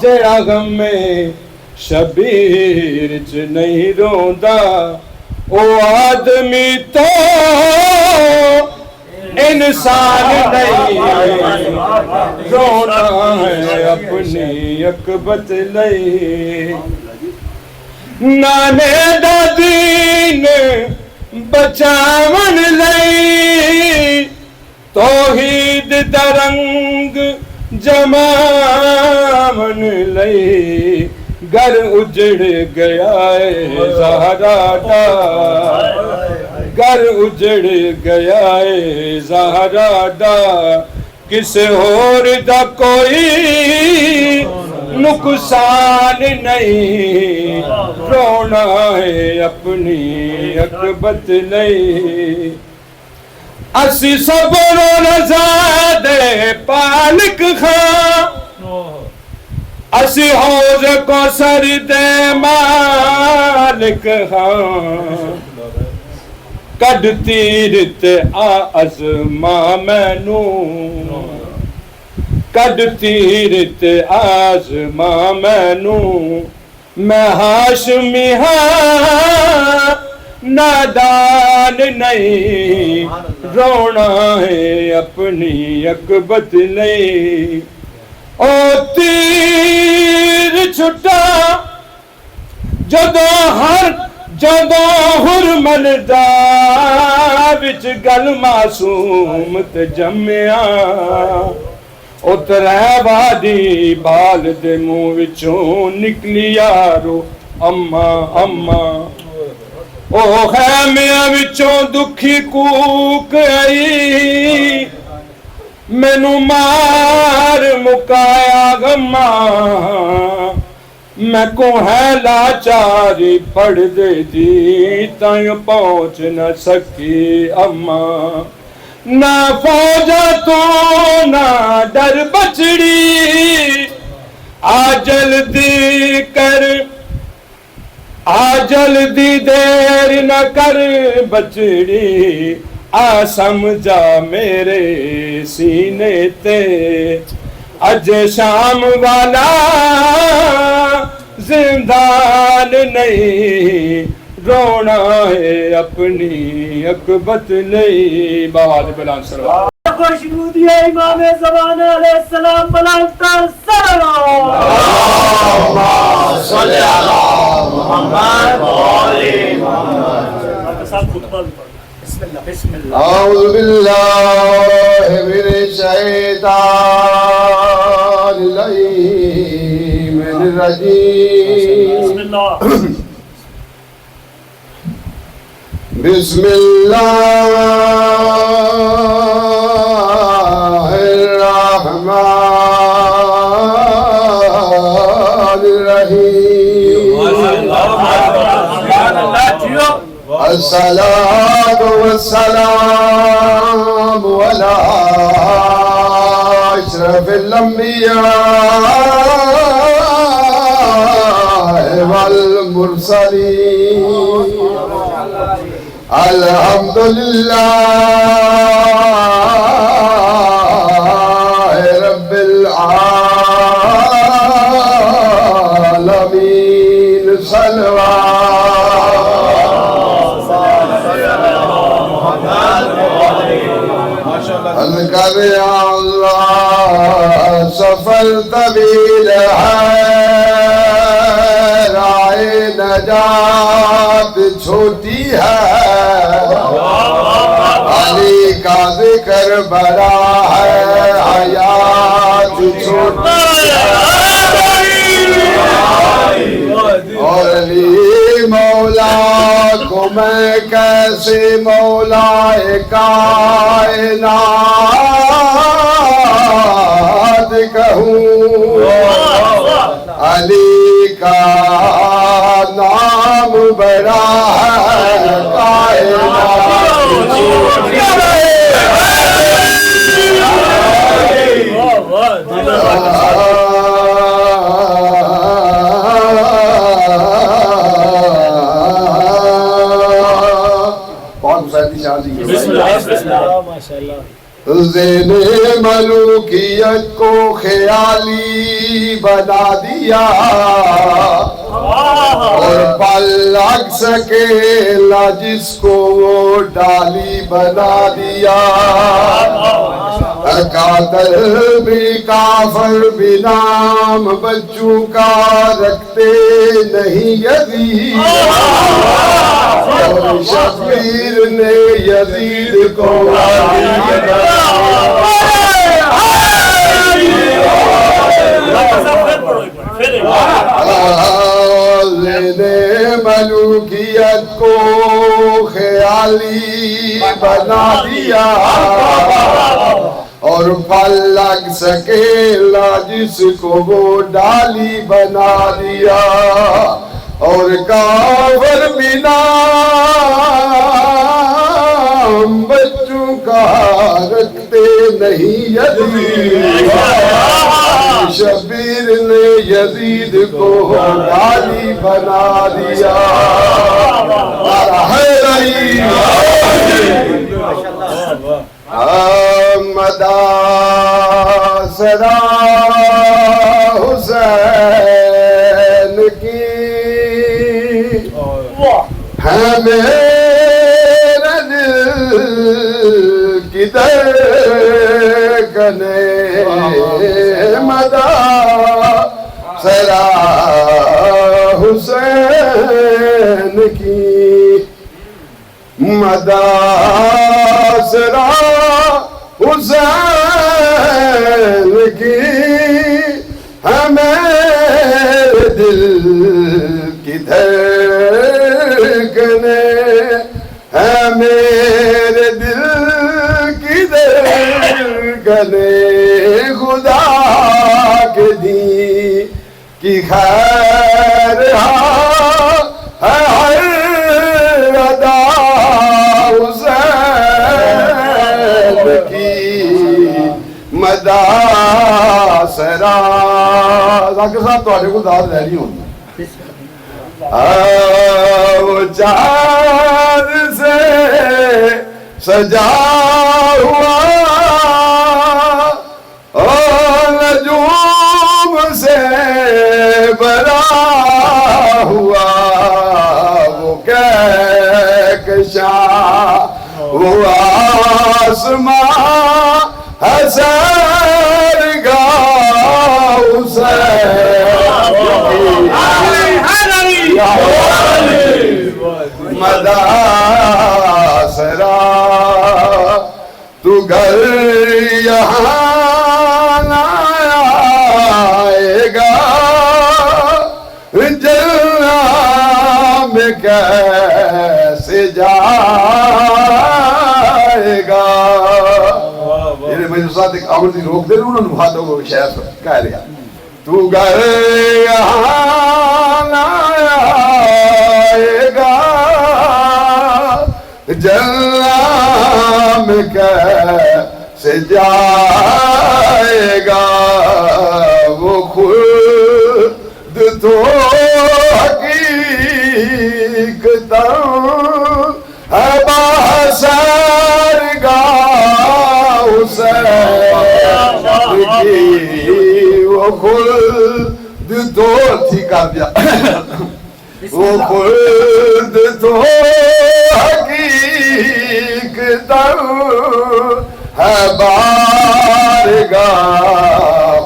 جڑا غم میں شبیر چ نہیں روندا، او آدمی تو انسان نہیں، رونا ہے اپنی عقبت لئی، نانے دا دین بچاون لئی، توحید دا رنگ جماون لئی، گھر اجڑ گیا ہے زہرا دا، گھر اجڑ گیا ہے زہرا دا، کسے اور دا کوئی نقصان نہیں، رونا ہے اپنی عقبت لئی، اسی صبر و رضا دے پالک خاں، اسی حوض کو سر دے مالک خاں، کڈ تیرت آزما مینو، کڈ تیرت آزما مینو، میں ہاشمی ہاں نادان نہیں، رونا ہے اپنی عقبت لئی، او تیر چھٹا جدوں حرمل دا وچ گل معصوم تے جمیا، او ترے وادی بال دے منہ وچوں نکلی یارو اما اما، او خیمیاں وچوں دکھی کوک آئی، مینوں مار مکایا غماں، میں کو ہے لاچاری پڑھ دے دی تائیں پہنچ نہ سکی اما، نہ فوجا تو نہ ڈر بچڑی، آ جلدی کر آ جلدی دیر نہ کر بچڑی، آ سمجھا میرے سینے تے اج شام والا زندان نہیں، رونا ہے اپنی اکبت نہیں. بابا بلند سلام. خوشبودی امام زمان علیہ السلام بلند تر سلام. صلی اللہ محمد وآل محمد. صاحب خطبہ بھی پڑھو. بسم اللہ بسم اللہ. اعوذ باللہ من الشیطان اللعین الرجیم. بسم اللہ. بسم اللہ الرحمن الرحیم. الصلاة والسلام على أشرف الأنبياء والمرسلين. الحمد لله رب العالمين. اذکر یا اللہ سفر طویل ہے راہ نجات چھوٹی ہے علی کا ذکر بڑا ہے حیات چھوٹی ہے اور علی مولا کو میں کیسے مولا کائنات کہوں علی کا نام بڑا ہے زین ملوکیت کو خیالی بنا دیا اور پل لگ سکے نہ جس کو وہ ڈالی بنا دیا. قاتل بھی کافر بھی نام بچوں کا رکھتے نہیں یزید اور شبیر نے یزید کو ملوکیت کو خیالی بنا دیا اور پل لگ سکے نہ جس کو وہ ڈالی بنا دیا اور کافر بھی نام بچوں کا رکھتے نہیں یزید شبیر نے یزید کو ڈالی بنا دیا. مداسرا حسین کی ہے میرا دل کدھر کنے مداسرا حسین کی مداسرا حسین کی ہمیں دل کی دھڑکنے ہے میرے دل کی دھڑکنے خدا کے دی کی خیر ہے ہر ادا حسین کی مداسرا. ذاکر صاحب تھوڑے کو داد لے رہی ہوں وہ چاند سے سجا ہوا اور نجوم سے بھرا ہوا وہ کیا وہ آسمان حسر گاہ مدا سرا تو گھر یہاں نہ آئے گا جلنا میں کیسے جائے گا. میرے ساتھ ایک آوردی روک دے رہے انہوں نے بہت ہوگا شہر کہہ رہا تو گھر یہاں نہ آئے گا جلنا میں کیسے جائے گا. وہ خود تو حقیقتاً ہے باثر گاہ وہ خود تو تھی کر دیا وہ خود تو حقیقتاً ہے بارگاہ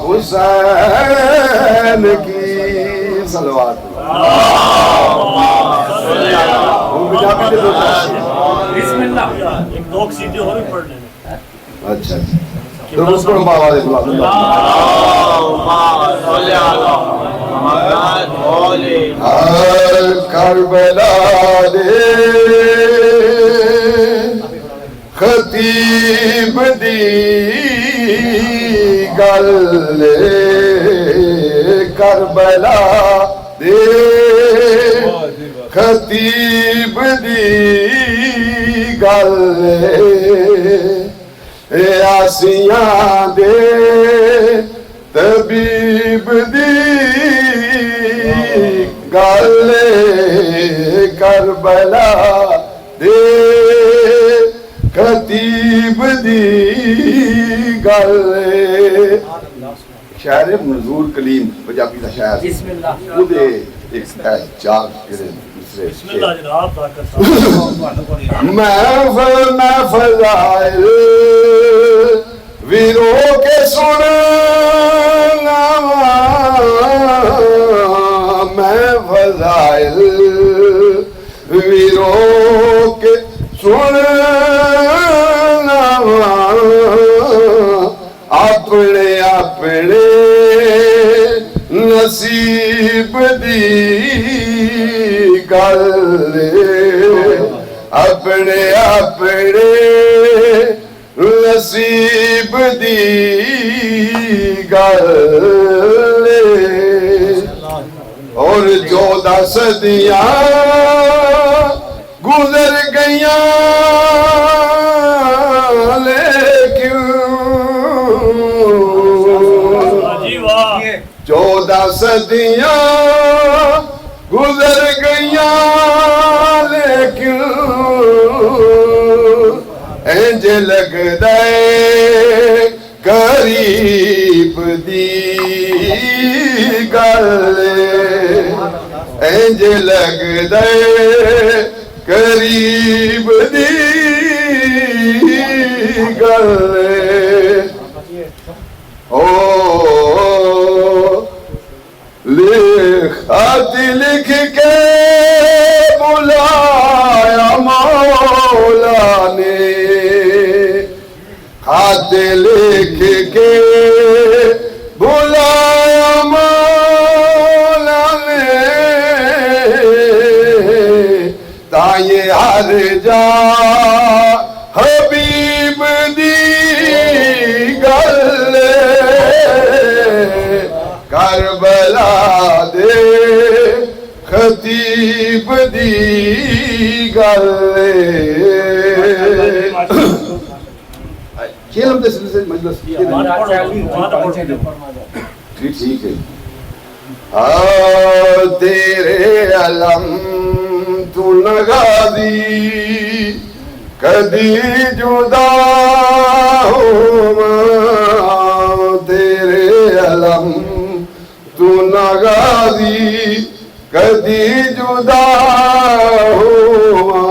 حسین کی. صلوات بسم اللہ. ایک دو سیدھے اور بھی پڑھ لیں. اچھا درود پڑھو بابا دے بلا کربلا دے خطیب دی گل کربلا دے خطیب دی گل آسیاں دے طبیب دی گل کربلا دے خطیب دی گل. شاعر منظور کلیم پنجابی کا شاعر بسم اللہ. خودے ایک چار دوسرے میں فضائل ویرو کے سننا میں فضائل ویرو کے سننا اپنے اپنے نصیب دی گل اپنے اپنے نصیب دی گل. اور 14 صدیاں گزر گئیاں لیکن 14 صدیاں گزر گئیاں لیکن انج لگدا ہے قریب دی گل انج لگدا ہے قریب دی گل. خط لکھ کے بلایا مولا نے خط لکھ کے بلایا مولا نے تائیں ہر جا حبیب دی گل کربلا دے خطیب دی گل. کھیل دے سلسلے مجلس ٹھیک ہے. تیرے علم تو نغازی کدی جدا ہوا تیرے علم تو نغازی کدی جدا ہوا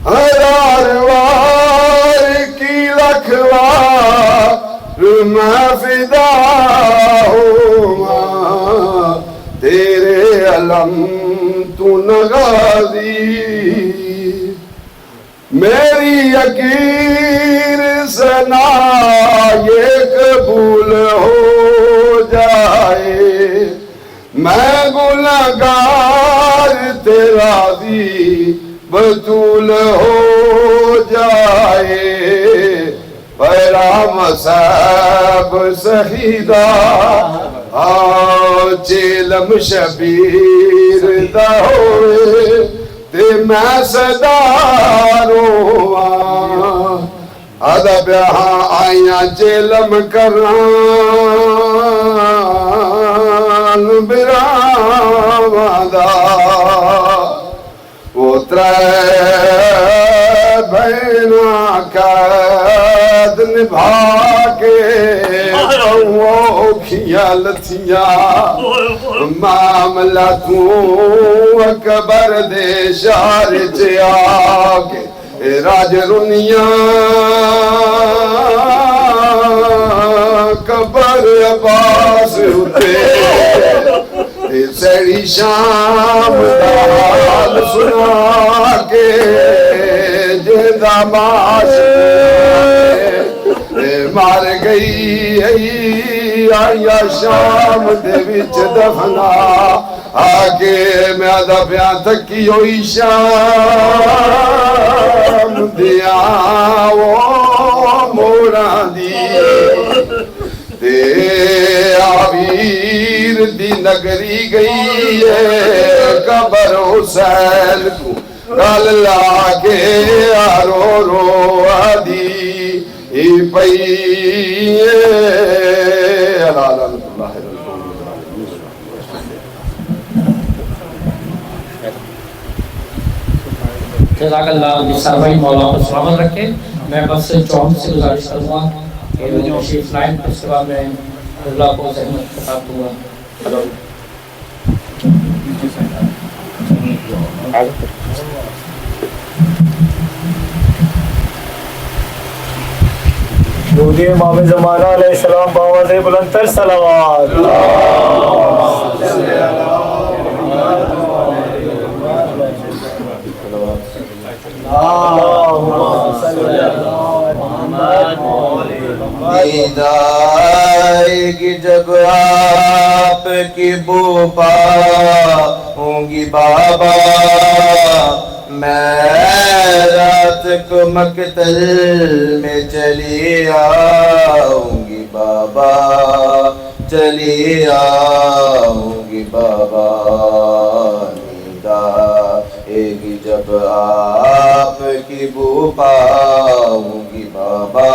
ہر فدا ہوا تیرے علم تو نغازی میری یقین سے نہ یہ قبول ہو جائے میں گنہگار تیرا بھی بطول ہو جائے پیرا مصاب سہیدہ چیلم شبیر دا ہوئے تے میں صداروں ادب یہاں آئیاں چیلم کران براواں دا وہ ترے بہنا قید نبھا کے اوکھیاں لتھیاں معاملہ تو اکبر دے شہر چے آگے راج رنیاں قبر عباس ہوتے سیڑی شام دال سنا کے جہدہ باش مار گئی آیا شام دے وچ دفنا آگے میں آدھا بیان تکی ہوئی شام دیا وہ موران دی تے آویر دی نگری گئی ہے قبر حسین کو گل لا کے آرو رو آدھی پئی جزاک اللہ نثار بھائی مولا کو سلامت رکھے. میں بس چون سے گزارش کروں گا کہ وہ شیف لائن پر اس کے بعد میں اللہ کو زحمت خطاب دوں گا. درود امام زمانہ علیہ السلام باواز بلند تر صلوات. نیند آئے گی جب آپ کی بو پاؤں گی بابا میں رات کو مقتل میں چلی آؤں گی بابا چلی آؤں گی بابا. نیند آئے گی جب آپ کی بو پاؤں گی بابا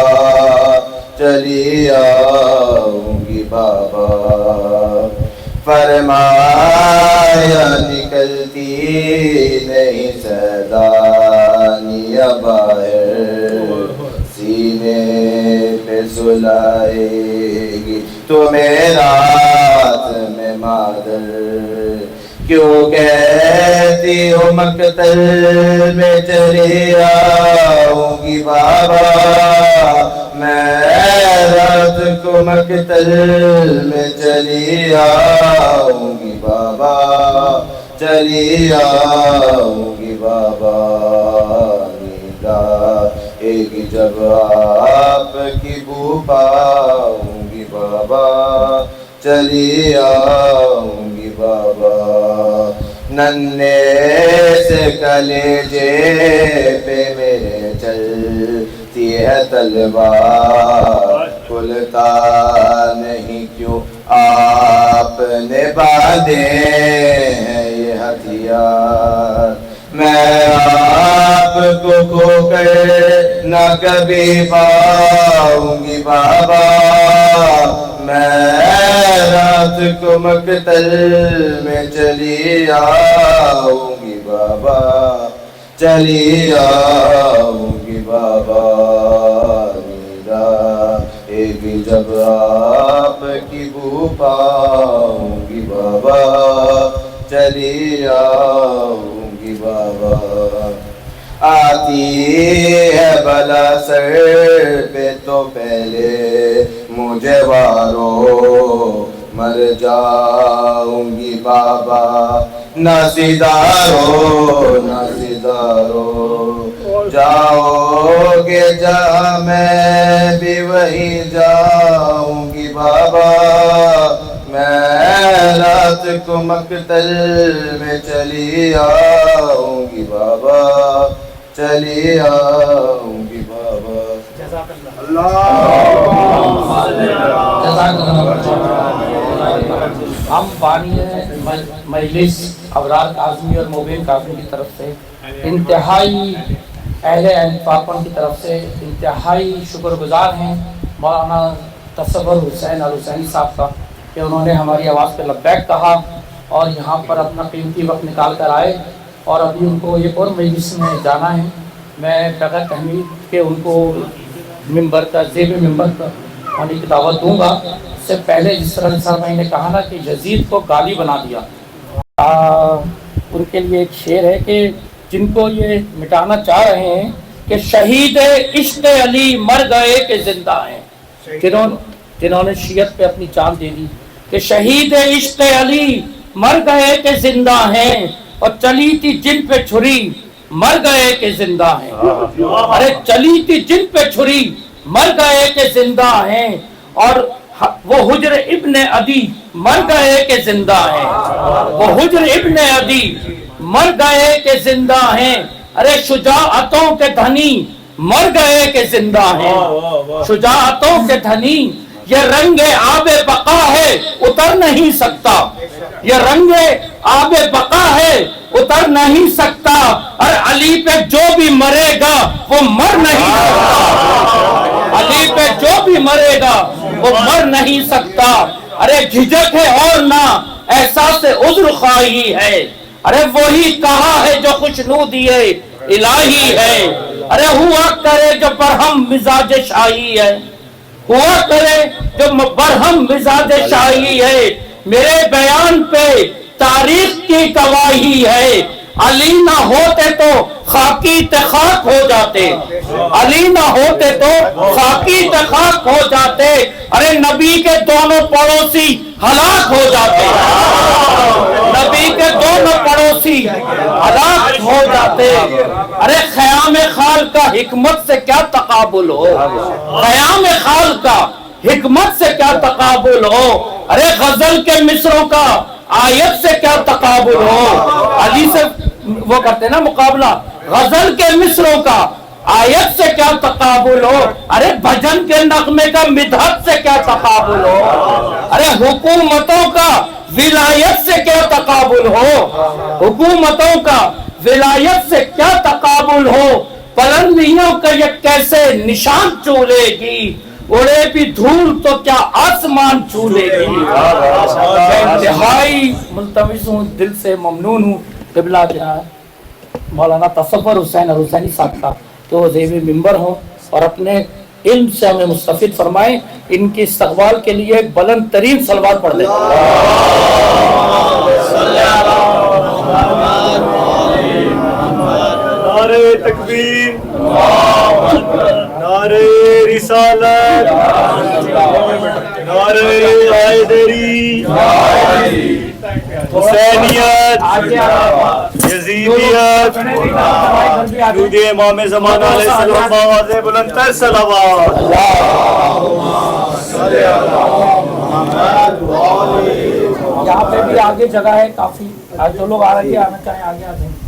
چلی آؤں گی بابا. فرمایا نکلتی نہیں سیدانیہ باہر سینے پہ سلائے گی تمہیں رات میں مادر کیوں کہتی ہو مقتل میں چلی آؤں گی بابا میں رات کو مقتل میں چلی آؤں گی بابا چلی آؤں گی بابا. نیند آئے گی جب آپ کی بو پاؤں گی بابا چلی آؤں گی بابا. ننھے سے کلیجے پہ میرے چلتی ہے تلوار کھلتا نہیں کیوں آپ نے باندھے ہیں یہ ہتھیار. میں آپ کو کھو کر نہ کبھی پاؤں گی بابا میں رات کو مقتل میں چلی آؤں گی بابا چلی آؤں گی بابا. نیند آئے گی جب آپ کی بو پاؤں گی بابا چلی آؤں گی بابا. آتی ہے بلا سر پہ تو پہلے مجھے وارو مر جاؤں گی بابا ناسیدارو ناسیدارو جاؤ گے جہاں میں بھی وہیں جاؤں گی بابا میں رات کو مقتل میں چلی آؤں گی بابا چلی آؤں گی بابا ہم بانی مجلس ابرار کاظمی اور مبین کاظمی کی طرف سے انتہائی اہل پاکن کی طرف سے انتہائی شکر گزار ہیں مولانا تصور حسین الحسینی صاحب کا کہ انہوں نے ہماری آواز پہ لبیک کہا اور یہاں پر اپنا قیمتی وقت نکال کر آئے، اور ابھی ان کو ایک اور مجلس میں جانا ہے۔ میں بغیر تحمید کے ان کو ممبر کا زیب ممبر کا ہونے کی دعوت دوں گا۔ اس سے پہلے جس طرح صاحب نے کہا نا کہ یزید کو گالی بنا دیا، ان کے لیے ایک شعر ہے کہ جن کو یہ مٹانا چاہ رہے ہیں کہ شہید عشق علی مر گئے کہ زندہ ہیں، جنہوں نے شیعت پہ اپنی جان دے دی، کہ شہید عشق علی مر گئے کہ زندہ ہیں، اور چلی تھی جن پہ چھری مر گئے کہ زندہ ہیں۔ ارے چلی تھی جن پہ چھری مر گئے کہ زندہ ہیں، اور وہ حجر ابن عدی مر گئے کہ زندہ ہیں، وہ حجر ابن عدی مر گئے کہ زندہ ہیں۔ ارے شجاعتوں کے دھنی مر گئے کہ زندہ ہیں، شجاعتوں کے دھنی، یہ رنگ آب بقا ہے اتر نہیں سکتا، یہ رنگ آب بقا ہے اتر نہیں سکتا، اور علی پہ جو بھی مرے گا وہ مر نہیں سکتا، علی پہ جو بھی مرے گا وہ مر نہیں سکتا۔ ارے جھجک ہے اور نہ احساس عذر خواہی ہے، ارے وہی کہا ہے جو خوشنودی الہی ہے، ارے ہوا کرے جو برہم مزاج شاہی ہے، ہوا کرے جو برہم مزاج شاہی ہے، میرے بیان پہ تاریخ کی گواہی ہے، علی نہ ہوتے تو خاکی خاک ہو جاتے، علی نہ ہوتے تو خاکی خاک ہو جاتے، ارے نبی کے دونوں پڑوسی ہلاک ہو جاتے، نبی کے دونوں پڑوسی ہلاک ہو جاتے۔ ارے خیام خال کا حکمت سے کیا تقابل ہو، خیام خال کا حکمت سے کیا تقابل ہو، ارے غزل کے مصروں کا آیت سے کیا تقابل ہو، علی سے وہ کرتے نا مقابلہ، غزل کے مصروں کا آیت سے کیا تقابل ہو، ارے بھجن کے نغمے کا مدحت سے کیا تقابل ہو، ارے حکومتوں کا ولایت سے کیا تقابل ہو، حکومتوں کا ولایت سے کیا تقابل ہو، بلندیوں کا یہ کیسے نشان چھو لے گی، اڑے بھی دھول تو کیا آسمان چھو لے گی۔ میں انتہائی ملتمس ہوں، دل سے ممنون ہوں قبلہ جناب مولانا تصور حسین الحسینی صاحب کا کہ وہ زیب ممبر ہوں اور اپنے علم سے ہمیں مستفید فرمائیں۔ ان کی استقبال کے لیے ایک بلند ترین صلوات پڑھ دیں۔ نعرہ تکبیر، نعرہ رسالت، نعرہ حیدری، حسینیت، یزیدیت، درود امام زمانہ علیہ السلام، آواز بلند تر صلوات۔ یہاں پہ بھی آگے جگہ ہے کافی، جو لوگ آ رہے ہیں آنا چاہیں آگے آ جائیں۔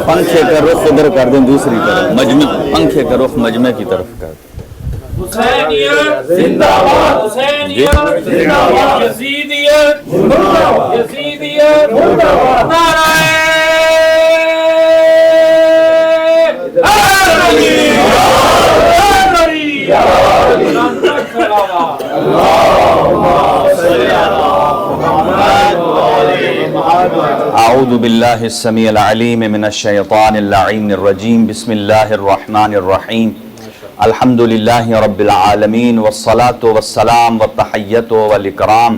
پنکھے کا رخ ادھر کر دیں، دوسری طرف مجمع، پنکھے کا رخ مجمع کی طرف کر دیں۔ حسینیت زندہ باد، حسینیت زندہ باد، یزیدیت زندہ باد، یزیدیت زندہ باد، نعرہ اعوذ باللہ السمیع العلیم من الشیطان اللعین الرجیم، بسم اللہ الرحمن الرحیم، الحمد للہ رب العالمین، والصلاة والسلام والتحیت والاکرام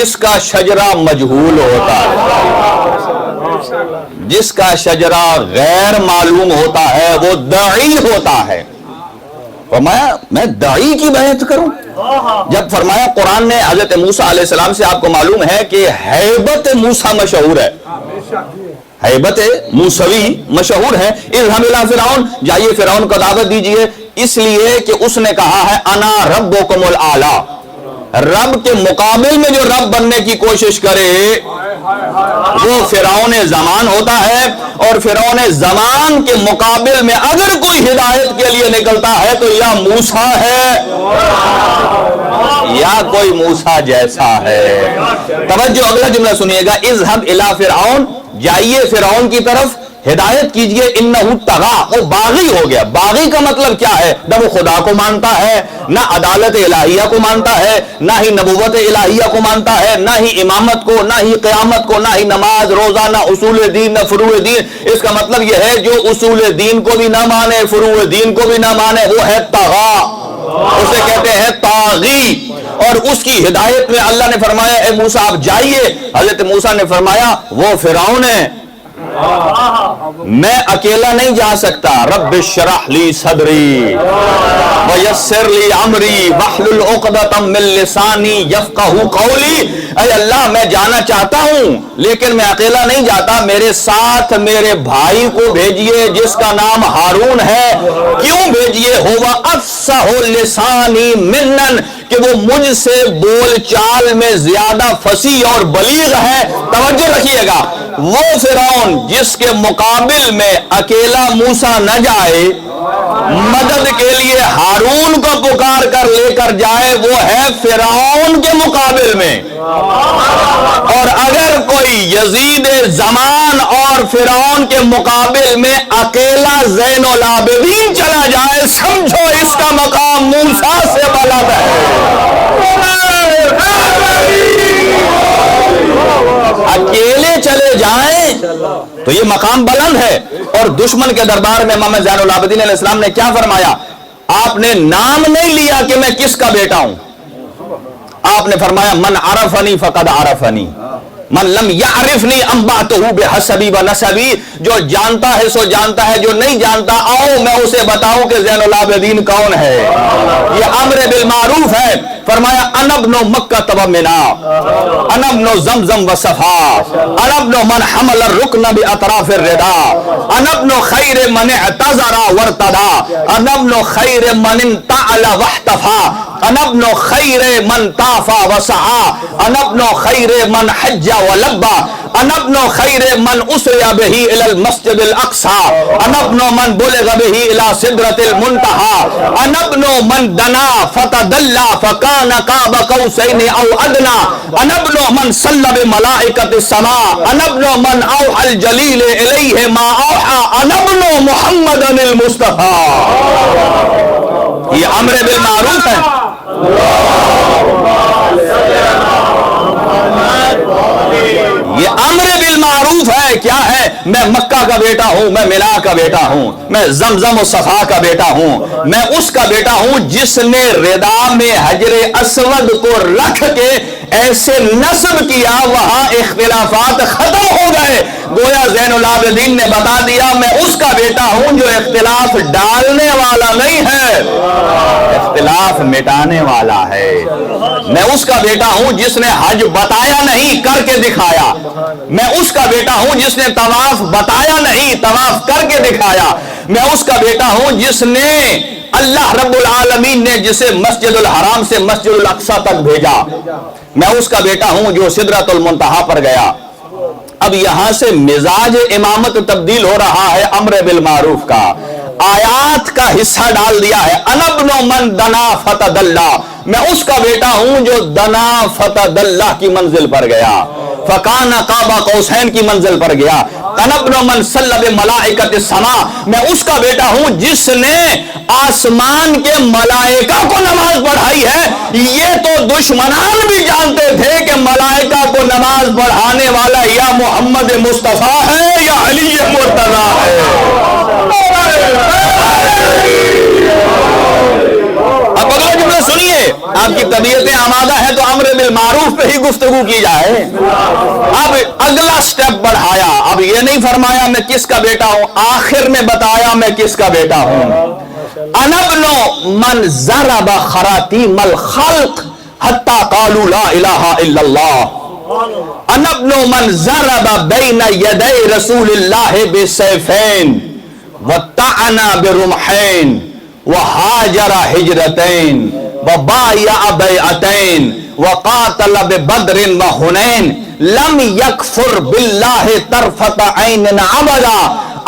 جس کا شجرہ مجہول ہوتا ہے، جس کا شجرہ غیر معلوم ہوتا ہے وہ داعی ہوتا ہے۔ فرمایا میں داعی کی بیعت کروں؟ جب فرمایا قرآن نے حضرت موسیٰ علیہ السلام سے، آپ کو معلوم ہے کہ ہیبت موسیٰ مشہور ہے، ہیبت موسوی مشہور ہے۔ اذهب الى فرعون، جائیے فرعون کو دعوت دیجئے، اس لیے کہ اس نے کہا ہے انا ربکم الاعلی، رب کے مقابل میں جو رب بننے کی کوشش کرے وہ فرعون زمان ہوتا ہے، اور فرعون زمان کے مقابل میں اگر کوئی ہدایت کے لیے نکلتا ہے تو یا موسیٰ ہے یا کوئی موسیٰ جیسا ہے۔ توجہ، اگلا جملہ سنیے گا، اذهب الى فرعون، جائیے فرعون کی طرف، ہدایت کیجئے، انہو طغا، وہ باغی ہو گیا۔ باغی کا مطلب کیا ہے؟ نہ وہ خدا کو مانتا ہے، نہ عدالت الہیہ کو مانتا ہے، نہ ہی نبوت الہیہ کو مانتا ہے، نہ ہی امامت کو، نہ ہی قیامت کو، نہ ہی نماز روزہ، نہ اصول دین، نہ فروع دین۔ اس کا مطلب یہ ہے جو اصول دین کو بھی نہ مانے، فروع دین کو بھی نہ مانے، وہ ہے طغا، اسے کہتے ہیں طاغی۔ اور اس کی ہدایت میں اللہ نے فرمایا اے موسیٰ آپ جائیے۔ حضرت موسیٰ نے فرمایا وہ فرعون ہے، میں اکیلا نہیں جا سکتا، رب اشرح لی صدری ویسر لی امری واحلل عقدۃ من لسانی یفقہوا قولی۔ اے اللہ میں جانا چاہتا ہوں لیکن میں اکیلا نہیں جاتا، میرے ساتھ میرے بھائی کو بھیجئے جس کا نام ہارون ہے۔ کیوں بھیجئے؟ ہوا افصح لسانی منن، کہ وہ مجھ سے بول چال میں زیادہ فصیح اور بلیغ ہے۔ توجہ رکھیے گا، وہ فرعون جس کے مقابل میں اکیلا موسیٰ نہ جائے، مدد کے لیے ہارون کو پکار کر لے کر جائے، وہ ہے فرعون کے مقابل میں۔ اور اگر کوئی یزید زمان اور فرعون کے مقابل میں اکیلا زین العابدین چلا جائے، سمجھو اس کا مقام موسیٰ سے بلند ہے۔ اکیلے چلے جائیں تو یہ مقام بلند ہے۔ اور دشمن کے دربار میں امام زین العابدین علیہ السلام نے کیا فرمایا؟ آپ نے نام نہیں لیا کہ میں کس کا بیٹا ہوں، آپ نے فرمایا من عرفنی فقد عرفنی من لم یعرفنی انبأتہ بحسبی و نسبی، جو جانتا ہے سو جانتا ہے، جو نہیں جانتا آؤ میں اسے بتاؤں کہ زین العابدین کون ہے۔ یہ امر بالمعروف ہے۔ فرمایا انا ابن مکہ ومنا، انا ابن زمزم وصفا، انا ابن من حمل الرکن باطراف الردا، انا ابن خیر من اعتذر وارتدا، انا ابن خیر من انتعل واحتفا، انا ابن خیر من طاف وسعى، انا ابن خیر من حج ولبى، انا ابن خیر من اسری به الى المسجد الاقصى، انا ابن من بلغ به الى سدرۃ المنتہى، انا ابن من دنا فتدلى فكان قاب قوسين او ادنى، انا ابن من صلى بملائکۃ السماء، انا ابن من اوحى الجلیل الیہ ما اوحى، انا ابن محمد المصطفى۔ یہ امر بالمعروف ہے۔ یہ امر بالمعروف ہے۔ کیا ہے؟ میں مکہ کا بیٹا ہوں، میں منا کا بیٹا ہوں، میں زمزم و صفا کا بیٹا ہوں، میں اس کا بیٹا ہوں جس نے ردا میں حجر اسود کو رکھ کے ایسے نصب کیا وہاں اختلافات ختم ہو گئے۔ گویا زین العابدین نے بتا دیا میں اس کا بیٹا ہوں جو اختلاف ڈالنے والا نہیں ہے، اختلاف مٹانے والا ہے۔ میں اس کا بیٹا ہوں جس نے حج بتایا نہیں کر کے دکھایا، میں اس کا بیٹا ہوں جس نے طواف بتایا نہیں طواف کر کے دکھایا، میں اس کا بیٹا ہوں جس نے اللہ رب العالمین نے جسے مسجد الحرام سے مسجد الاقصی تک بھیجا، میں اس کا بیٹا ہوں جو سدرۃ المنتہا پر گیا۔ اب یہاں سے مزاج امامت تبدیل ہو رہا ہے امر بالمعروف کا، آیات کا حصہ ڈال دیا ہے۔ انا ابن من دنا فتدلی، میں اس کا بیٹا ہوں جو دنا فتدلی کی منزل پر گیا، فکان قاب قوسین کی منزل پر گیا۔ انا ابن من صلی بملائکۃ السماء، میں اس کا بیٹا ہوں جس نے آسمان کے ملائکہ کو نماز پڑھائی ہے۔ یہ تو دشمنان بھی جانتے تھے کہ ملائکہ کو نماز پڑھانے والا یا محمد مصطفیٰ ہے یا علی مرتضیٰ ہے۔ اب اگلا جملہ سنیے، آپ کی طبیعتیں آمادہ ہیں تو امر بالمعروف پہ ہی گفتگو کی جائے. اب اگلا سٹیپ بڑھایا, اب یہ نہیں فرمایا میں کس کا بیٹا ہوں, آخر میں بتایا میں کس کا بیٹا ہوں. انا ابن من ضرب خراتیم الخلق حتی قالوا لا الہ الا اللہ. انا ابن من ضرب بین یدی رسول اللہ بسیفین وطعن برمحین وحاجر ہجرتین وبایع بیعتین وقاتل ببدر وحنین لم یکفر باللہ طرفت عین ابدا.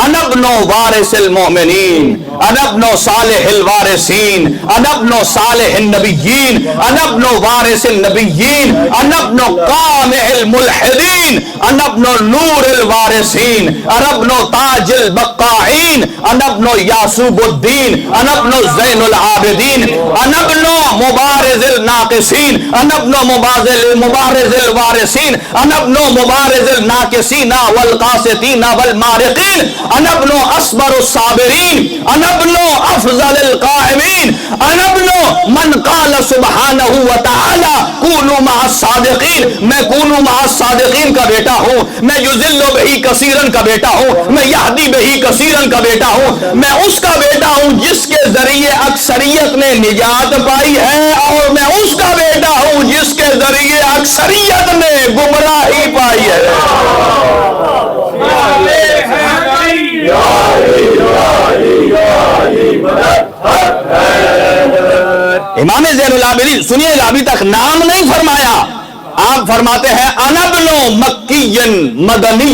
انا ابن وارث المؤمنین, انا ابن صالح الوارثین, انا ابن صالح النبیین, انا ابن وارث النبیین, انا ابن قامع الملحدین, انا ابن نور الوارثین, انا ابن تاج البقاعین, انا ابن یعصوب الدین, انا ابن زین العابدین, انا ابن مبارز الناقصین, انا ابن مبارز الوارثین, انا ابن مبارز الناقصین والقاسطین والمارقین, انا ابن اصبر الصابرین, انا ابن افضل القائمین, انا ابن من قال سبحانہ وتعالی کونوا مع الصادقین. میں کونوا مع الصادقین کا بیٹا ہوں, میں یذل بہ کثیرا کا بیٹا ہوں, میں یہدی بہ کثیرا کا بیٹا ہوں, میں اس کا بیٹا ہوں جس کے ذریعے اکثریت نے نجات پائی ہے, اور میں اس کا بیٹا ہوں جس کے ذریعے اکثریت نے گمراہی پائی ہے. امام زین العابدین سنیے گا, ابھی تک نام نہیں فرمایا, آپ فرماتے ہیں انا ابن مکی مدنی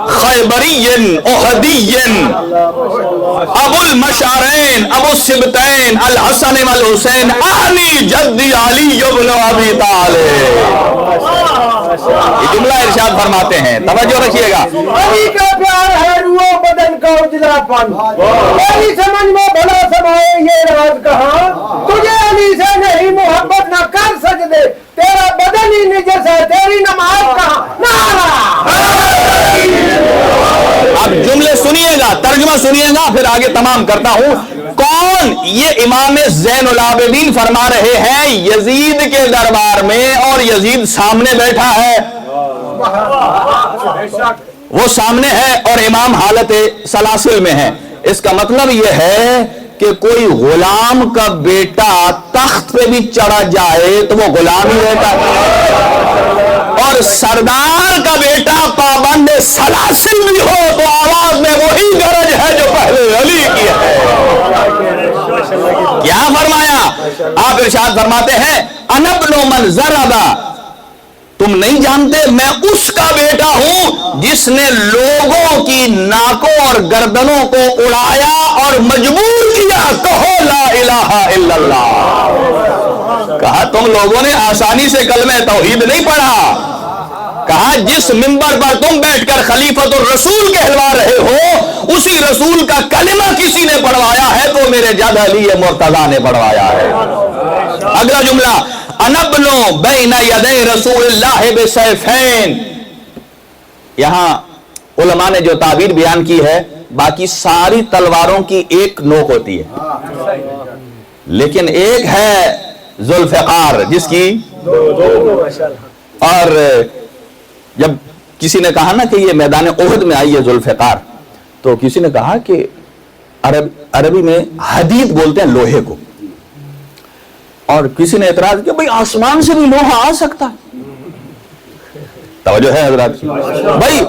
خیبری احدی ابو المشعرین ابو السبتین الحسن والحسین اہلی جدی علی ابن ابی طالب. یہ جملہ ارشاد فرماتے ہیں, توجہ رکھیے گا. علی کا پیار ہے روح بدن کا اجلا پن, میری سمجھ میں بھلا سمائے یہ راز کہاں, تجھے علی سے نہیں محبت نہ کر سکتے, تیرا بدن ہی نجس ہے, تیری نماز کہاں. اب جملے سنیے گا, ترجمہ سنیے گا, پھر آگے تمام کرتا ہوں. کون یہ امام زین العابدین فرما رہے ہیں یزید کے دربار میں, اور یزید سامنے بیٹھا ہے, وہ سامنے ہے اور امام حالت سلاسل میں ہے. اس کا مطلب یہ ہے کہ کوئی غلام کا بیٹا تخت پہ بھی چڑھا جائے تو وہ غلام ہی رہتا ہے, اور سردار کا بیٹا پابند سلاسل بھی ہو تو آواز میں وہی گرج ہے جو پہلے علی کی ہے. کیا فرمایا؟ آپ ارشاد فرماتے ہیں انا ابن من ضرب, تم نہیں جانتے میں اس کا بیٹا ہوں جس نے لوگوں کی ناکوں اور گردنوں کو اڑایا اور مجبور کیا کہو لا الہ الا اللہ. کہا تم لوگوں نے آسانی سے کلمہ توحید نہیں پڑھا, کہا جس منبر پر تم بیٹھ کر خلیفۃ الرسول کہلوا رہے ہو اسی رسول کا کلمہ کسی نے پڑھوایا ہے تو میرے جد علی مرتضیٰ نے پڑھوایا ہے. اگلا جملہ انا ابن بین یدی رسول اللہ بسیفین. یہاں علماء نے جو تعبیر بیان کی ہے, باقی ساری تلواروں کی ایک نوک ہوتی ہے, لیکن ایک ہے ذوالفقار جس کی, اور جب کسی نے کہا نا کہ یہ میدان احد میں آئی ہے ذوالفقار, تو کسی نے کہا کہ عربی میں حدید بولتے ہیں لوہے کو, اور کسی نے اعتراض کیا بھئی آسمان سے بھی لوہا آ سکتا ہے. توجہ ہے حضرات, بھئی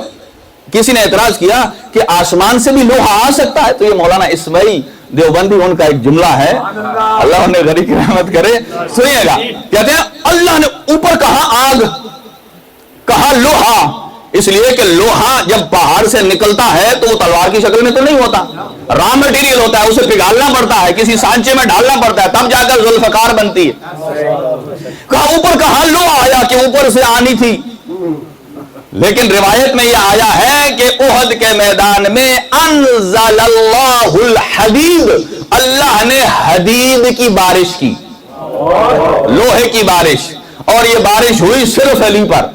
کسی نے اعتراض کیا کہ آسمان سے بھی لوہا آ سکتا ہے, تو یہ مولانا اسماعیل دیوبندی ان کا ایک جملہ ہے, اللہ انہیں غریق رحمت کرے. سنیے گا, کہتے ہیں اللہ نے اوپر کہا آگ, کہا لوہا, اس لیے کہ لوہا جب پہاڑ سے نکلتا ہے تو وہ تلوار کی شکل میں تو نہیں ہوتا, را مٹیریل ہوتا ہے, اسے پگھالنا پڑتا ہے, کسی سانچے میں ڈالنا پڑتا ہے, تب جا کر ذوالفقار بنتی ہے. کہا اوپر کہا لوہا آیا کہ اوپر سے آنی تھی, لیکن روایت میں یہ آیا ہے کہ احد کے میدان میں انزل اللہ الحدید, اللہ نے حدید کی بارش کی, لوہے کی بارش, اور یہ بارش ہوئی صرف علی پر.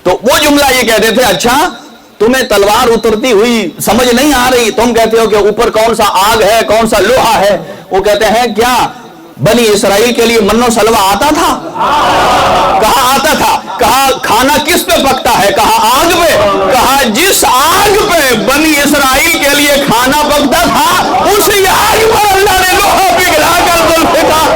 تو وہ جملہ یہ کہتے تھے اچھا تمہیں تلوار اترتی ہوئی سمجھ نہیں آ رہی, تم کہتے ہو کہ اوپر کون سا آگ ہے کون سا لوہا ہے. وہ کہتے ہیں کیا بنی اسرائیل کے لیے منو سلوا آتا تھا؟ کہاں آتا تھا؟ کہا کھانا کس پہ پکتا ہے؟ کہا آگ پہ. کہا جس آگ پہ بنی اسرائیل کے لیے کھانا پکتا تھا اسی آگ پر اللہ نے لوہا پگھلا کر ذوالفقار.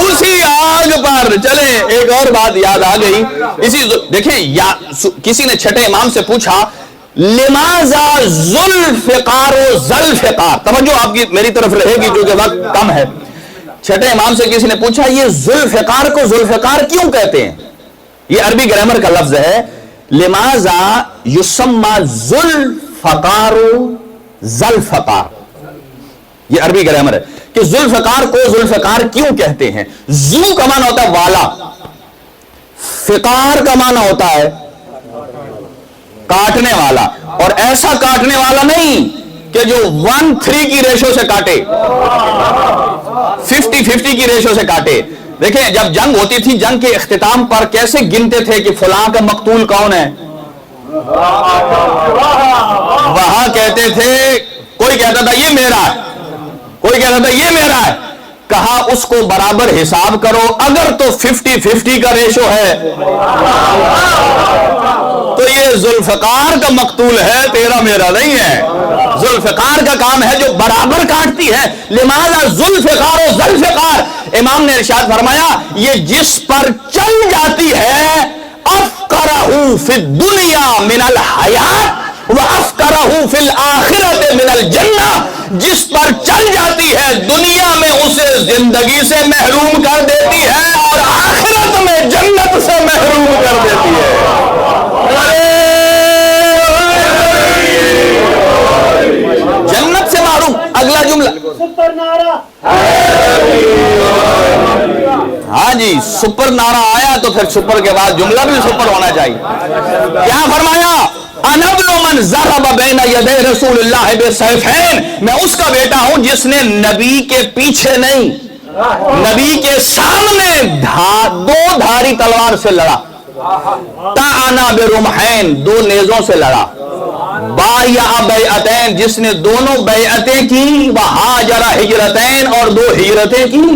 اسی آگ پر. چلیں ایک اور بات یاد آ گئی اسی دیکھیں کسی نے چھٹے امام سے پوچھا لماذا ذوالفقار و ذوالفقار. توجہ آپ کی میری طرف رہے گی کیونکہ وقت کم ہے. چھٹے امام سے کسی نے پوچھا یہ ذوالفقار کو ذوالفقار کیوں کہتے ہیں؟ یہ عربی گرامر کا لفظ ہے. لماذا یسمى ذوالفقار ذوالفقار. یہ عربی گرامر ہے کہ ذوالفقار کو ذوالفقار کیوں کہتے ہیں. ذو کا معنی ہوتا ہے والا, فقار کا معنی ہوتا ہے کاٹنے والا, اور ایسا کاٹنے والا نہیں کہ جو 1:3 کی ریشو سے کاٹے, 50-50 کی ریشو سے کاٹے. دیکھیں جب جنگ ہوتی تھی جنگ کے اختتام پر کیسے گنتے تھے کہ فلاں کا مقتول کون ہے؟ وہاں کہتے تھے, کوئی کہتا تھا یہ میرا ہے, کوئی کہتا تھا یہ میرا ہے. کہا اس کو برابر حساب کرو, اگر تو 50-50 کا ریشو ہے تو یہ ذوالفقار کا مقتول ہے, تیرا میرا نہیں ہے. ذوالفقار کا کام ہے جو برابر کاٹتی ہے. لماذا ذوالفقار و ذوالفقار. امام نے ارشاد فرمایا یہ جس پر چل جاتی ہے افقرہ فی الدنیا من الحیات وَأَفْقَرَهُ فِي الْآخِرَةِ مِنَ الْجَنَّةِ. جس پر چل جاتی ہے دنیا میں اسے زندگی سے محروم کر دیتی ہے اور آخرت میں جنت سے محروم کر دیتی ہے. جنت سے محروم. اگلا جملہ ہاں جی سپر نعرہ آیا تو پھر سپر کے بعد جملہ بھی سپر ہونا چاہیے. کیا فرمایا؟ انا ابن من ضرب بین یدی رسول اللہ بسیفین. میں اس کا بیٹا ہوں جس نے نبی کے پیچھے نہیں نبی کے سامنے دو دھاری تلوار سے لڑا. تعنا برمحین, 2 نیزوں سے لڑا. بایع بیعتین, جس نے دونوں بیعتیں کی. وہاجر ہجرتین, اور 2 ہجرتیں کی.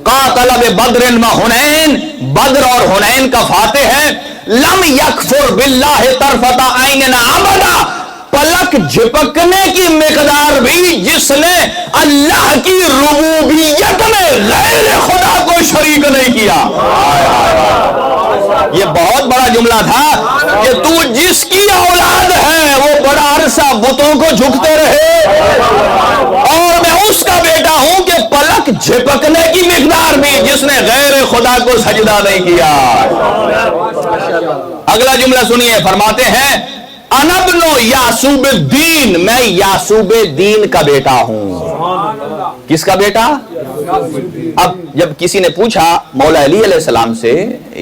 قاتل ببدر وحنین, بدر اور حنین کا فاتح ہے. لم یکفر باللہ طرفۃ عین ابدا, پلک جھپکنے کی مقدار بھی جس نے اللہ کی ربوبیت میں غیر خدا کو شریک نہیں کیا. یہ بہت بڑا جملہ تھا کہ تو جس کی اولاد ہے وہ بڑا عرصہ بتوں کو جھکتے رہے, اور میں اس کا بیٹا ہوں کہ پلک جھپکنے کی مقدار بھی جس نے غیر خدا کو سجدہ نہیں کیا. اگلا جملہ سنیے, فرماتے ہیں انا ابن یعصوب الدین, میں یعصوب دین کا بیٹا ہوں. کس کا بیٹا؟ اب جب کسی نے پوچھا مولا علی علیہ السلام سے,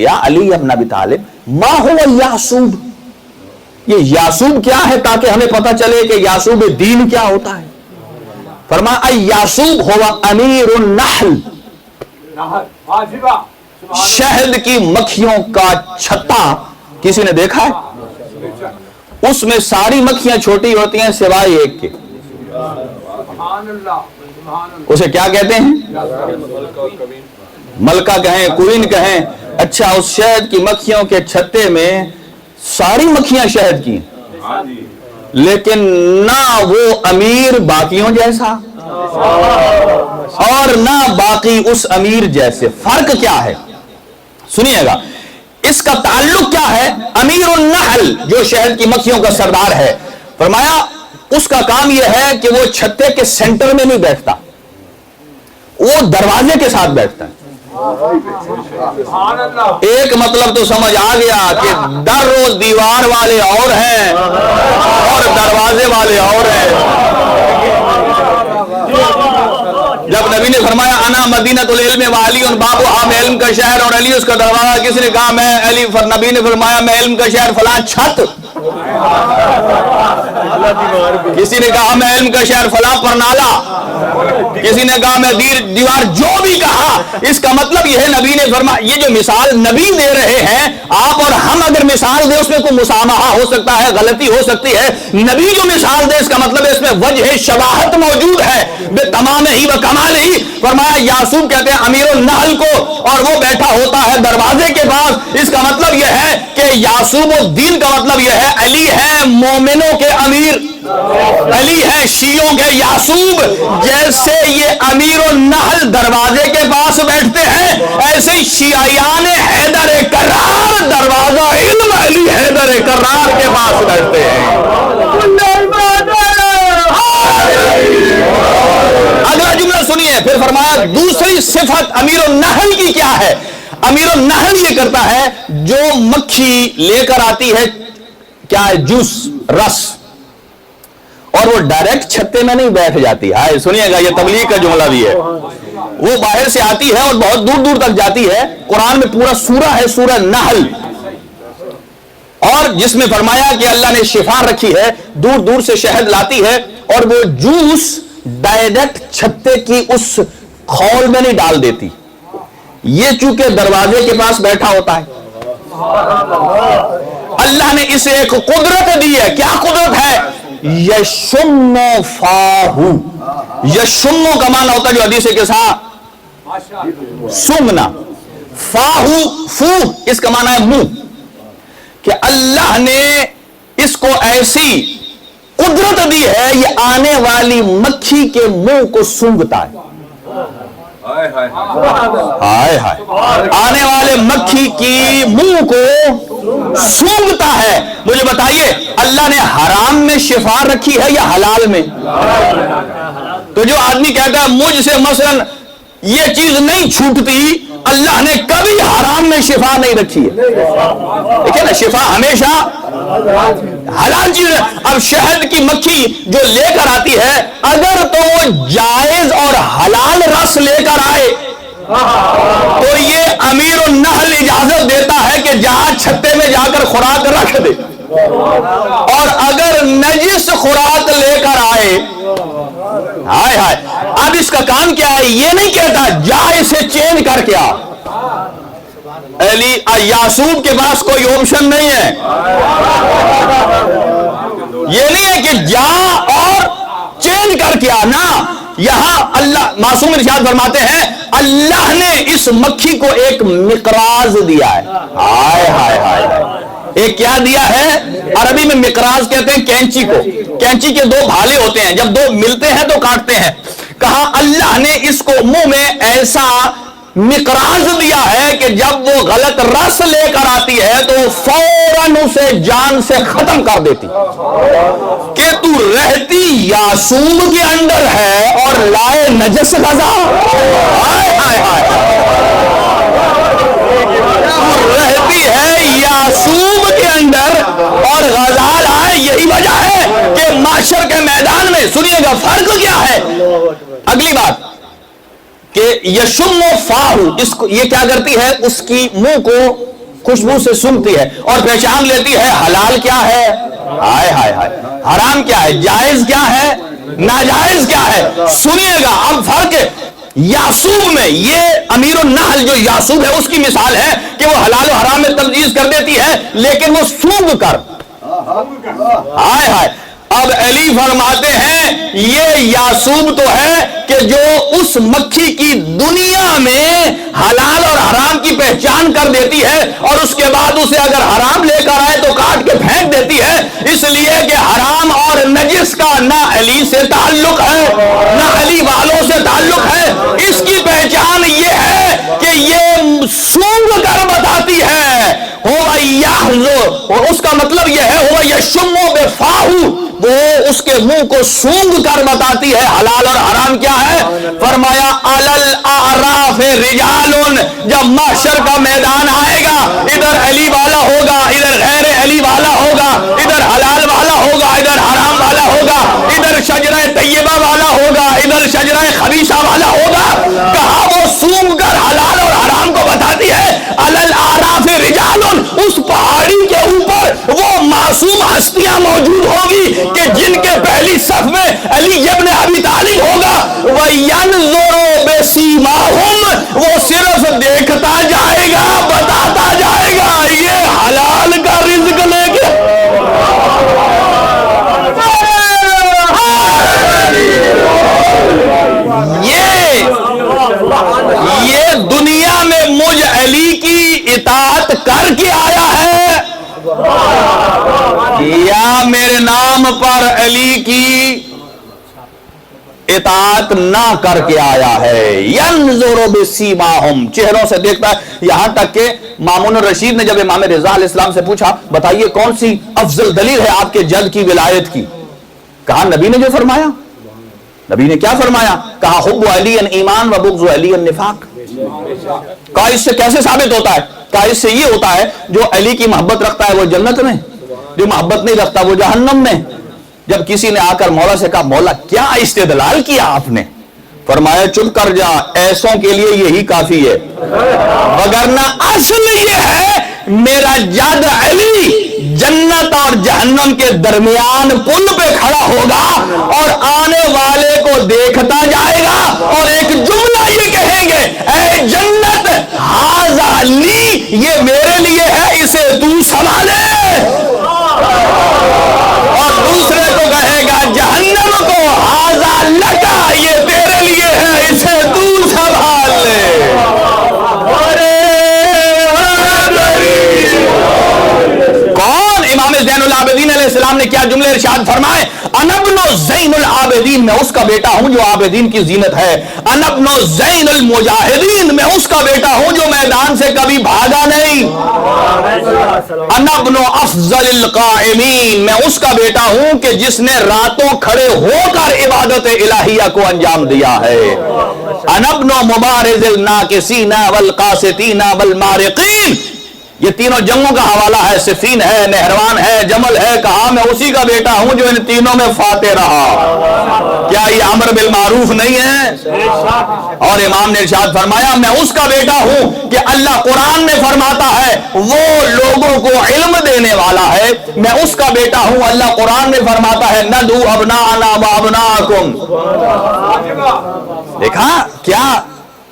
یا علی ابن ابی طالب ما هو یعصوب, یہ یعصوب کیا ہے تاکہ ہمیں پتہ چلے کہ یعصوب دین کیا ہوتا ہے. فرمایا یعصوب ہوا امیر النحل, شہد کی مکھیوں کا چھتا کسی نے دیکھا ہے؟ اس میں ساری مکھیاں چھوٹی ہوتی ہیں سوائے ایک کے. اسے کیا کہتے ہیں؟ ملکہ کہیں, کوئن کہیں. اچھا, اس شہد کی مکھیوں کے چھتے میں ساری مکھیاں شہد کی, لیکن نہ وہ امیر باقیوں جیسا اور نہ باقی اس امیر جیسے. فرق کیا ہے سنیے گا. اس کا تعلق کیا ہے؟ امیر النحل جو شہد کی مکھیوں کا سردار ہے, فرمایا اس کا کام یہ ہے کہ وہ چھتے کے سینٹر میں نہیں بیٹھتا, وہ دروازے کے ساتھ بیٹھتا ہے. ایک مطلب تو سمجھ آ گیا کہ در روز دیوار والے اور ہیں اور دروازے والے اور ہیں. جب نبی نے فرمایا انا مدینۃ العلم وعلی بابھا, میں علم کا شہر اور علی اس کا دروازہ, کسی نے کہا میں علی, نبی نے فرمایا میں علم کا شہر فلاں چھت, کسی نے کہا میں علم کا شہر فلاں پرنالا, کسی نے کہا میں دیوار, جو بھی کہا اس کا مطلب یہ ہے نبی نے فرمایا, یہ جو مثال نبی دے رہے ہیں, آپ اور ہم اگر مثال دیں اس میں کوئی مسامحہ ہو سکتا ہے, غلطی ہو سکتی ہے. نبی جو مثال دے اس کا مطلب ہے اس میں وجہ شباہت موجود ہے بے تمام ہی و کمال ہی. فرمایا یعصوب کہتے ہیں امیر النحل کو, اور وہ بیٹھا ہوتا ہے دروازے کے پاس. اس کا مطلب یہ ہے کہ یعصوب الدین کا مطلب یہ ہے علی ہے مومنوں کے امیر, علی ہے شیعوں کے یعصوب. جیسے یہ امیر النحل دروازے کے پاس بیٹھتے ہیں, ایسے ہی شیعیان حیدر کرار دروازہ علم علی حیدر کرار کے پاس بیٹھتے ہیں. اگلا جملہ سنیے, پھر فرمایا دوسری صفت امیر النحل کی کیا ہے. امیر النحل یہ کرتا ہے جو مکھی لے کر آتی ہے کیا ہے جوس, رس, اور وہ ڈائریکٹ چھتے میں نہیں بیٹھ جاتی. ہائے سنیے گا, یہ تبلیغ کا جملہ بھی ہے. وہ باہر سے آتی ہے اور بہت دور دور تک جاتی ہے. قرآن میں پورا سورہ ہے سورہ نحل, اور جس میں فرمایا کہ اللہ نے شفا رکھی ہے, دور دور سے شہد لاتی ہے اور وہ جوس ڈائریکٹ چھتے کی اس خول میں نہیں ڈال دیتی. یہ چونکہ دروازے کے پاس بیٹھا ہوتا ہے, اللہ نے اسے ایک قدرت دی ہے. کیا قدرت ہے؟ یشم فاہو. یشم کا معنی ہوتا ہے جو حدیث کے ساتھ سنگنا, فاہو فو اس کا معنی ہے منہ, کہ اللہ نے اس کو ایسی قدرت دی ہے یہ آنے والی مکھی کے منہ کو سونگھتا ہے. ہائے ہائے, آنے والے مکھی کی منہ کو سونگھتا ہے. مجھے بتائیے اللہ نے حرام میں شفا رکھی ہے یا حلال میں؟ تو جو آدمی کہتا ہے مجھ سے مثلا یہ چیز نہیں چھوٹتی, اللہ نے کبھی حرام میں شفا نہیں رکھی ہے. دیکھیں نا, شفا ہمیشہ حلال چیز ہے. اب شہد کی مکھی جو لے کر آتی ہے, اگر تو وہ جائز اور حلال رس لے کر آئے تو یہ امیر النحل اجازت دیتا ہے کہ جہاں چھتے میں جا کر خوراک رکھ دے, اور اگر نجس خوراک لے کر آئے, ہائے ہائے, اب اس کا کام کیا ہے؟ یہ نہیں کہتا جا اسے چینج کر کے آ. یعصوب کے پاس کوئی آپشن نہیں ہے. یہ نہیں ہے کہ جا اور چینج کر کے آنا. یہاں اللہ معصوم ارشاد فرماتے ہیں اللہ نے اس مکھی کو ایک مقراض دیا ہے. ہائے ہائے ہائے, ایک کیا دیا ہے؟ عربی میں مقراض کہتے ہیں کینچی کو. کینچی کے دو بھالے ہوتے ہیں, جب دو ملتے ہیں تو کاٹتے ہیں. کہا اللہ نے اس کو منہ میں ایسا مقراض دیا ہے کہ جب وہ غلط رس لے کر آتی ہے تو وہ فوراً اسے جان سے ختم کر دیتی. کہ تو رہتی یعصوب کے اندر ہے اور لائے نجس غذا. ہائے ہائے ہائے, تو رہتی ہے یعصوب کے اندر اور غذا لائے. یہی وجہ ہے کہ معاشر کے میدان میں سنیے گا فرق کیا ہے. اگلی بات کہ یشم فاہو, اس کو یہ کیا کرتی ہے؟ اس کی منہ کو خوشبو سے سونگھتی ہے اور پہچان لیتی ہے حلال کیا ہے, ہائے ہائے ہائے, حرام کیا ہے, جائز کیا ہے, ناجائز کیا ہے. سنیے گا اب فرق یعصوب میں. یہ امیر النحل جو یعصوب ہے اس کی مثال ہے کہ وہ حلال و حرام میں تمیز کر دیتی ہے, لیکن وہ سونگھ کر. ہائے ہائے, اب علی فرماتے ہیں یہ یعصوب تو ہے کہ جو اس مکھی کی دنیا میں حلال اور حرام کی پہچان کر دیتی ہے اور اس کے بعد اسے اگر حرام لے کر آئے تو کاٹ کے پھینک دیتی ہے. اس لیے کہ حرام اور نجس کا نہ علی سے تعلق ہے نہ علی والوں سے تعلق ہے. اس کی پہچان یہ ہے کہ یہ سونگھ کر بتاتی ہے. اس کا مطلب یہ ہے وہ یشمو بفاہو, وہ اس کے منہ کو سونگھ کر بتاتی ہے حلال اور حرام کیا ہے. فرمایا علل اعراف رجال, جب محشر کا میدان آئے گا ادھر علی والا ہوگا, ادھر غیر علی والا ہوگا, ادھر حلال والا ہوگا, ادھر حرام والا ہوگا, ادھر شجرہ طیبہ والا ہوگا, ادھر شجرہ خبیثہ والا ہوگا. کہا وہ سونگھ کر حلال اور حرام کو بتاتی ہے. علل اعراف رجال, اس پہاڑی کے اوپر وہ معصوم ہستیاں موجود ہوگی کہ جن کے پہلی صف میں علی ابن ابی طالب ہوگا. وَيَنْظُرُ بِسِيمَاهُمْ, وہ اطاعت کر کے آیا ہے یا میرے نام پر علی کی اطاعت نہ کر کے آیا ہے؟ ینظر بسیماہم، چہروں سے دیکھتا ہے. یہاں تک کہ مامون الرشید نے جب امام رضا علیہ السلام سے پوچھا بتائیے کون سی افضل دلیل ہے آپ کے جد کی ولایت کی، کہا نبی نے جو فرمایا. نبی نے کیا فرمایا؟ کہا حب علی ایمان و بغض علی نفاق. کہا اس سے کیسے ثابت ہوتا ہے؟ کہا اس سے یہ ہوتا ہے جو علی کی محبت رکھتا ہے وہ جنت میں، جو محبت نہیں رکھتا وہ جہنم میں. جب کسی نے آ کر مولا سے کہا مولا کیا استدلال کیا آپ نے؟ فرمایا چپ کر جا، ایسوں کے لیے یہی کافی ہے، وگرنہ اصل یہ ہے میرا جد علی جنت اور جہنم کے درمیان پل پہ کھڑا ہوگا اور آنے والے کو دیکھتا جائے گا اور ایک جملہ یہ کہیں گے اے جنت ھذا لی، یہ میرے لیے ہے اسے تو سنبھالے، اور دوسرے کو کہے گا جہنم کو ھذا لکا، یہ تیرے لیے ہے اسے تو سنبھال لے. کون؟ امام زین العابدین علیہ السلام نے کیا جملے ارشاد فرمائے؟ انا ابن زین العابدین، میں اس کا بیٹا ہوں جو عابدین کی زینت ہے. انا ابن زین المجاہدین، میں اس کا بیٹا ہوں جو میدان سے کبھی بھاگا نہیں. انا ابن افضل القائمین، میں اس کا بیٹا ہوں کہ جس نے راتوں کھڑے ہو کر عبادت الہیہ کو انجام دیا ہے. انا ابن مبارز الناکسین والقاسطین والمارقین، یہ تینوں جنگوں کا حوالہ ہے، صفین ہے، نہروان ہے، جمل ہے. کہا میں اسی کا بیٹا ہوں جو ان تینوں میں فاتح رہا. کیا یہ امر بالمعروف نہیں ہے؟ اور امام نے ارشاد فرمایا میں اس کا بیٹا ہوں کہ اللہ قرآن میں فرماتا ہے وہ لوگوں کو علم دینے والا ہے. میں اس کا بیٹا ہوں، اللہ قرآن میں فرماتا ہے ندعو ابناءنا وابناءکم. دیکھا کیا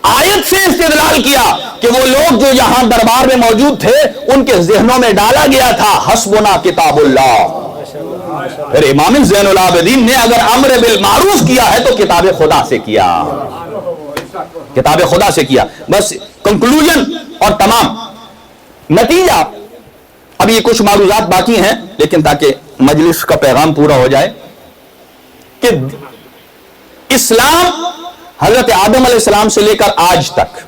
آیت سے استدلال کیا کہ وہ لوگ جو یہاں دربار میں موجود تھے ان کے ذہنوں میں ڈالا گیا تھا حسبنا کتاب اللہ. پھر امام زین العابدین نے اگر امر بالمعروف کیا ہے تو کتاب خدا سے کیا، کتاب خدا سے کیا. بس کنکلوژن اور تمام نتیجہ. اب یہ کچھ معروضات باقی ہیں لیکن تاکہ مجلس کا پیغام پورا ہو جائے کہ اسلام حضرت آدم علیہ السلام سے لے کر آج تک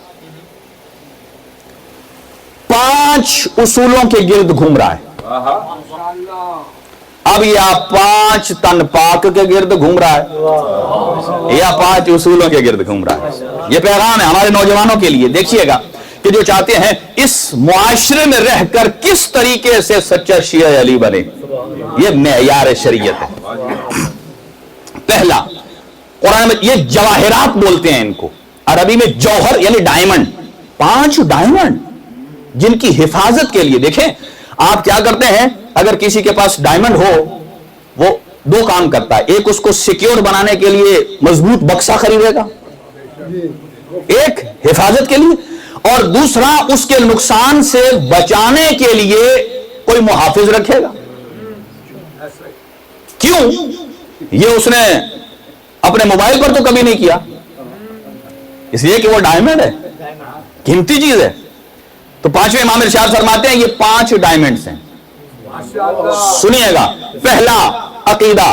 5 اصولوں کے گرد گھوم رہا ہے. اب یا 5 تن پاک کے گرد گھوم رہا ہے یا 5 اصولوں کے گرد گھوم رہا ہے. یہ پیغام ہے ہمارے نوجوانوں کے لیے. دیکھیے گا کہ جو چاہتے ہیں اس معاشرے میں رہ کر کس طریقے سے سچا شیعہ علی بنے، یہ معیار شریعت ہے. پہلا قرآن میں یہ جواہرات بولتے ہیں ان کو، عربی میں جوہر یعنی ڈائمنڈ. 5 ڈائمنڈ جن کی حفاظت کے لیے. دیکھیں آپ کیا کرتے ہیں، اگر کسی کے پاس ڈائمنڈ ہو وہ 2 کام کرتا ہے. ایک اس کو سیکیور بنانے کے لیے مضبوط بکسا خریدے گا، ایک حفاظت کے لیے، اور دوسرا اس کے نقصان سے بچانے کے لیے کوئی محافظ رکھے گا. کیوں؟ یہ اس نے اپنے موبائل پر تو کبھی نہیں کیا، اس لیے کہ وہ ڈائمنڈ ہے، قیمتی چیز ہے. تو 5ویں امام ارشاد فرماتے ہیں یہ 5 ڈائمنڈز ہیں. سنیے گا. پہلا عقیدہ.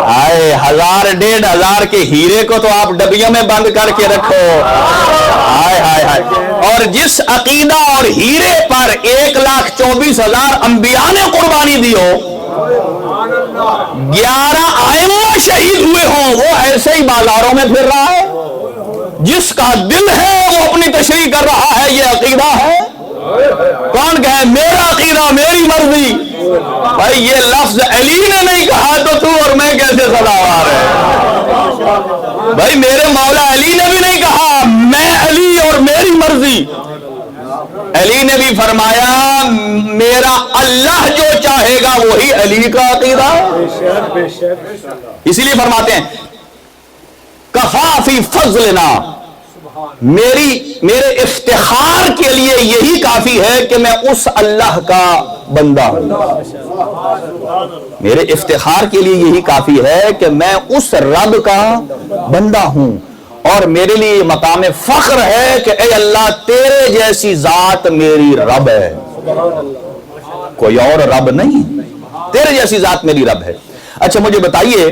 1000 1500 کے ہیرے کو تو آپ ڈبیوں میں بند کر کے رکھو. ہائے ہائے ہائے. اور جس عقیدہ اور ہیرے پر 1,24,000 انبیاء نے قربانی دی ہو، 11 ائمہ شہید ہوئے ہوں، وہ ایسے ہی بازاروں میں پھر رہا ہے. جس کا دل ہے وہ اپنی تشریح کر رہا ہے. یہ عقیدہ ہے. کون کہے میرا عقیدہ میری مرضی؟ بھائی یہ لفظ علی نے نہیں کہا تو اور میں کیسے سزاوار ہے؟ بھائی میرے مولا علی نے بھی نہیں کہا میں علی اور میری مرضی. علی نے بھی فرمایا میرا اللہ جو چاہے گا وہی علی کا عقیدہ. اسی لیے فرماتے ہیں کفا فی فضلنا، میرے افتخار کے لیے یہی کافی ہے کہ میں اس اللہ کا بندہ ہوں. میرے افتخار کے لیے یہی کافی ہے کہ میں اس رب کا بندہ ہوں. اور میرے لیے مقام فخر ہے کہ اے اللہ تیرے جیسی ذات میری رب ہے، کوئی اور رب نہیں، تیرے جیسی ذات میری رب ہے۔ اچھا مجھے بتائیے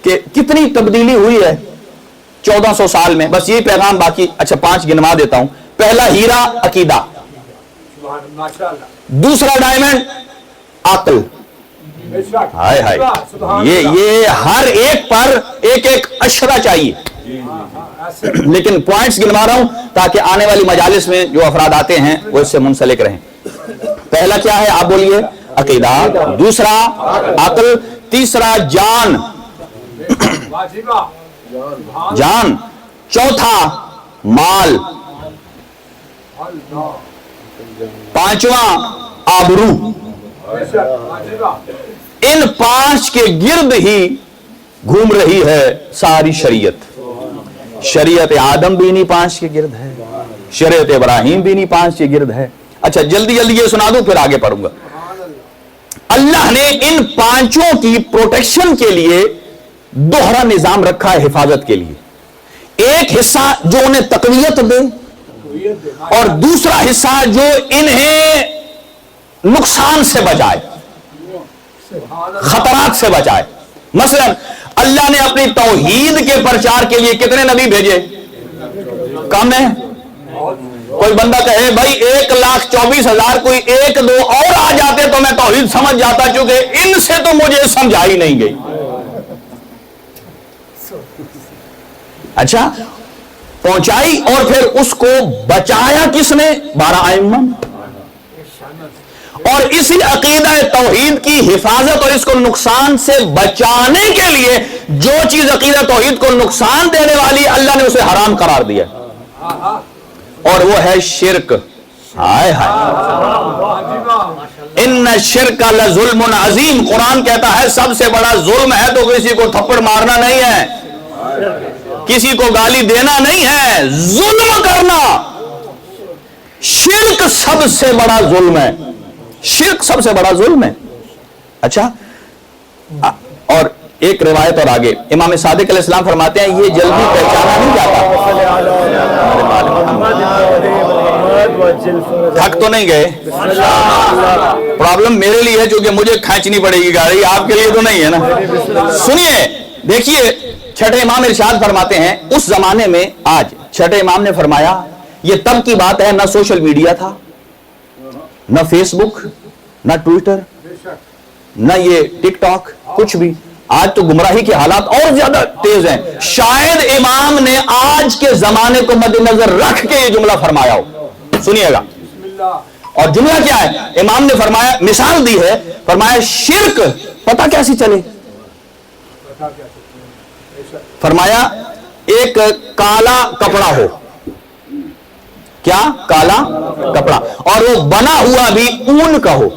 کہ کتنی تبدیلی ہوئی ہے 1400 سال میں، بس یہی پیغام باقی، اچھا 5 گنوا دیتا ہوں۔ پہلا ہیرا عقیدہ، دوسرا ڈائمنڈ عقل، ہائے ہائے، یہ ہر ایک پر ایک ایک اشرہ چاہیے، لیکن پوائنٹس گنوا رہا ہوں تاکہ آنے والی مجالس میں جو افراد آتے ہیں وہ اس سے منسلک رہیں۔ پہلا کیا ہے آپ بولیے؟ عقیدہ، دوسرا عقل، تیسرا جان، جان، چوتھا مال، پانچواں آبرو۔ ان 5 کے گرد ہی گھوم رہی ہے ساری شریعت۔ شریعت آدم بھی انہی 5 کے گرد ہے، شریعت ابراہیم بھی انہی 5 کے گرد ہے۔ اچھا جلدی جلدی یہ سنا دوں پھر آگے پڑھوں گا۔ اللہ نے ان 5 کی پروٹیکشن کے لیے دوہرا نظام رکھا ہے حفاظت کے لیے، ایک حصہ جو انہیں تقویت دے اور دوسرا حصہ جو انہیں نقصان سے بچائے، خطرات سے بچائے۔ مثلا اللہ نے اپنی توحید کے پرچار کے لیے کتنے نبی بھیجے؟ کم ہے؟ کوئی بندہ کہے بھائی 1,24,000 کوئی 1-2 اور آ جاتے تو میں توحید سمجھ جاتا، چونکہ ان سے تو مجھے سمجھائی نہیں گئی۔ اچھا پہنچائی اور پھر اس کو بچایا کس نے؟ 12 ائمہ۔ اور اسی عقیدہ توحید کی حفاظت اور اس کو نقصان سے بچانے کے لیے جو چیز عقیدہ توحید کو نقصان دینے والی اللہ نے اسے حرام قرار دیا، اور وہ ہے شرک۔ ہائے ہائے، ان الشرک لظلم عظیم، قرآن کہتا ہے سب سے بڑا ظلم ہے تو کسی کو تھپڑ مارنا نہیں ہے، کسی کو گالی دینا نہیں ہے، ظلم کرنا۔ شرک سب سے بڑا ظلم ہے، شرک سب سے بڑا ظلم ہے۔ اچھا اور ایک روایت اور آگے امام صادق علیہ السلام فرماتے ہیں یہ جلدی پہچانا نہیں جاتا۔ تھک تو نہیں گئے؟ پرابلم میرے لیے ہے چونکہ مجھے کھینچنی پڑے گی گاڑی، آپ کے لیے تو نہیں ہے نا۔ سنیے دیکھیے، چھٹے امام ارشاد فرماتے ہیں اس زمانے میں، آج چھٹے امام نے فرمایا یہ تب کی بات ہے نہ سوشل میڈیا تھا، نہ فیس بک، نہ ٹویٹر، نہ یہ ٹک ٹاک، کچھ بھی۔ آج تو گمراہی کے حالات اور زیادہ تیز ہیں، شاید امام نے آج کے زمانے کو مد نظر رکھ کے یہ جملہ فرمایا ہو۔ سنیے گا، اور جملہ کیا ہے؟ امام نے فرمایا، مثال دی ہے، فرمایا شرک پتہ کیسے چلے؟ فرمایا ایک کالا کپڑا ہو، کیا؟ کالا کپڑا، اور وہ بنا ہوا بھی اون کا ہو،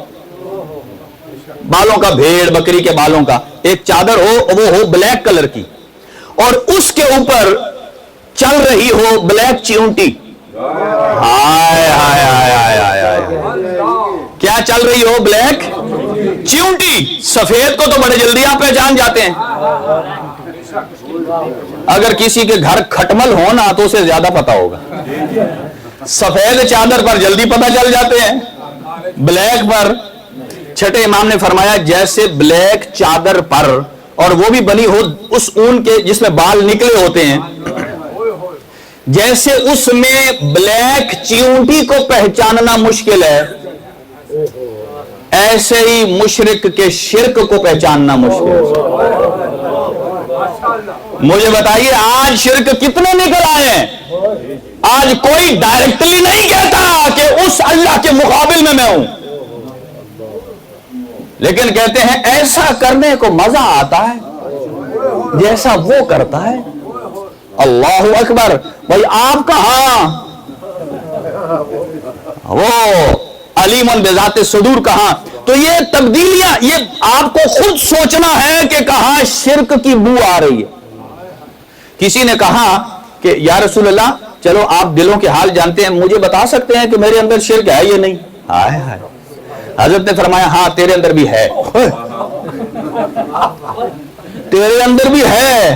بالوں کا، بھیڑ بکری کے بالوں کا، ایک چادر ہو، وہ ہو بلیک کلر کی، اور اس کے اوپر چل رہی ہو بلیک چیونٹی۔ ہائے ہائے ہائے ہائے ہائے، کیا چل رہی ہو؟ بلیک چیونٹی۔ سفید کو تو بڑے جلدی آپ پہچان جاتے ہیں، اگر کسی کے گھر کھٹمل ہو نا تو اسے زیادہ پتا ہوگا۔ سفید چادر پر جلدی پتہ چل جاتے ہیں، بلیک پر۔ چھٹے امام نے فرمایا جیسے بلیک چادر پر، اور وہ بھی بنی ہو اس اون کے جس میں بال نکلے ہوتے ہیں، جیسے اس میں بلیک چیونٹی کو پہچاننا مشکل ہے، ایسے ہی مشرک کے شرک کو پہچاننا مشکل ہے۔ مجھے بتائیے آج شرک کتنے نکل آئے ہیں؟ آج کوئی ڈائریکٹلی نہیں کہتا کہ اس اللہ کے مقابل میں ہوں، لیکن کہتے ہیں ایسا کرنے کو مزہ آتا ہے جیسا وہ کرتا ہے۔ اللہ اکبر، بھائی آپ کہاں؟ وہ علیم بذات صدور کہاں؟ تو یہ تبدیلیاں، یہ آپ کو خود سوچنا ہے کہ کہاں شرک کی بو آ رہی ہے۔ کسی نے کہا کہ یا رسول اللہ چلو آپ دلوں کے حال جانتے ہیں، مجھے بتا سکتے ہیں کہ میرے اندر شرک ہے یا نہیں؟ ہائے ہائے، حضرت نے فرمایا ہاں تیرے اندر بھی ہے، تیرے اندر بھی ہے،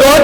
2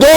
2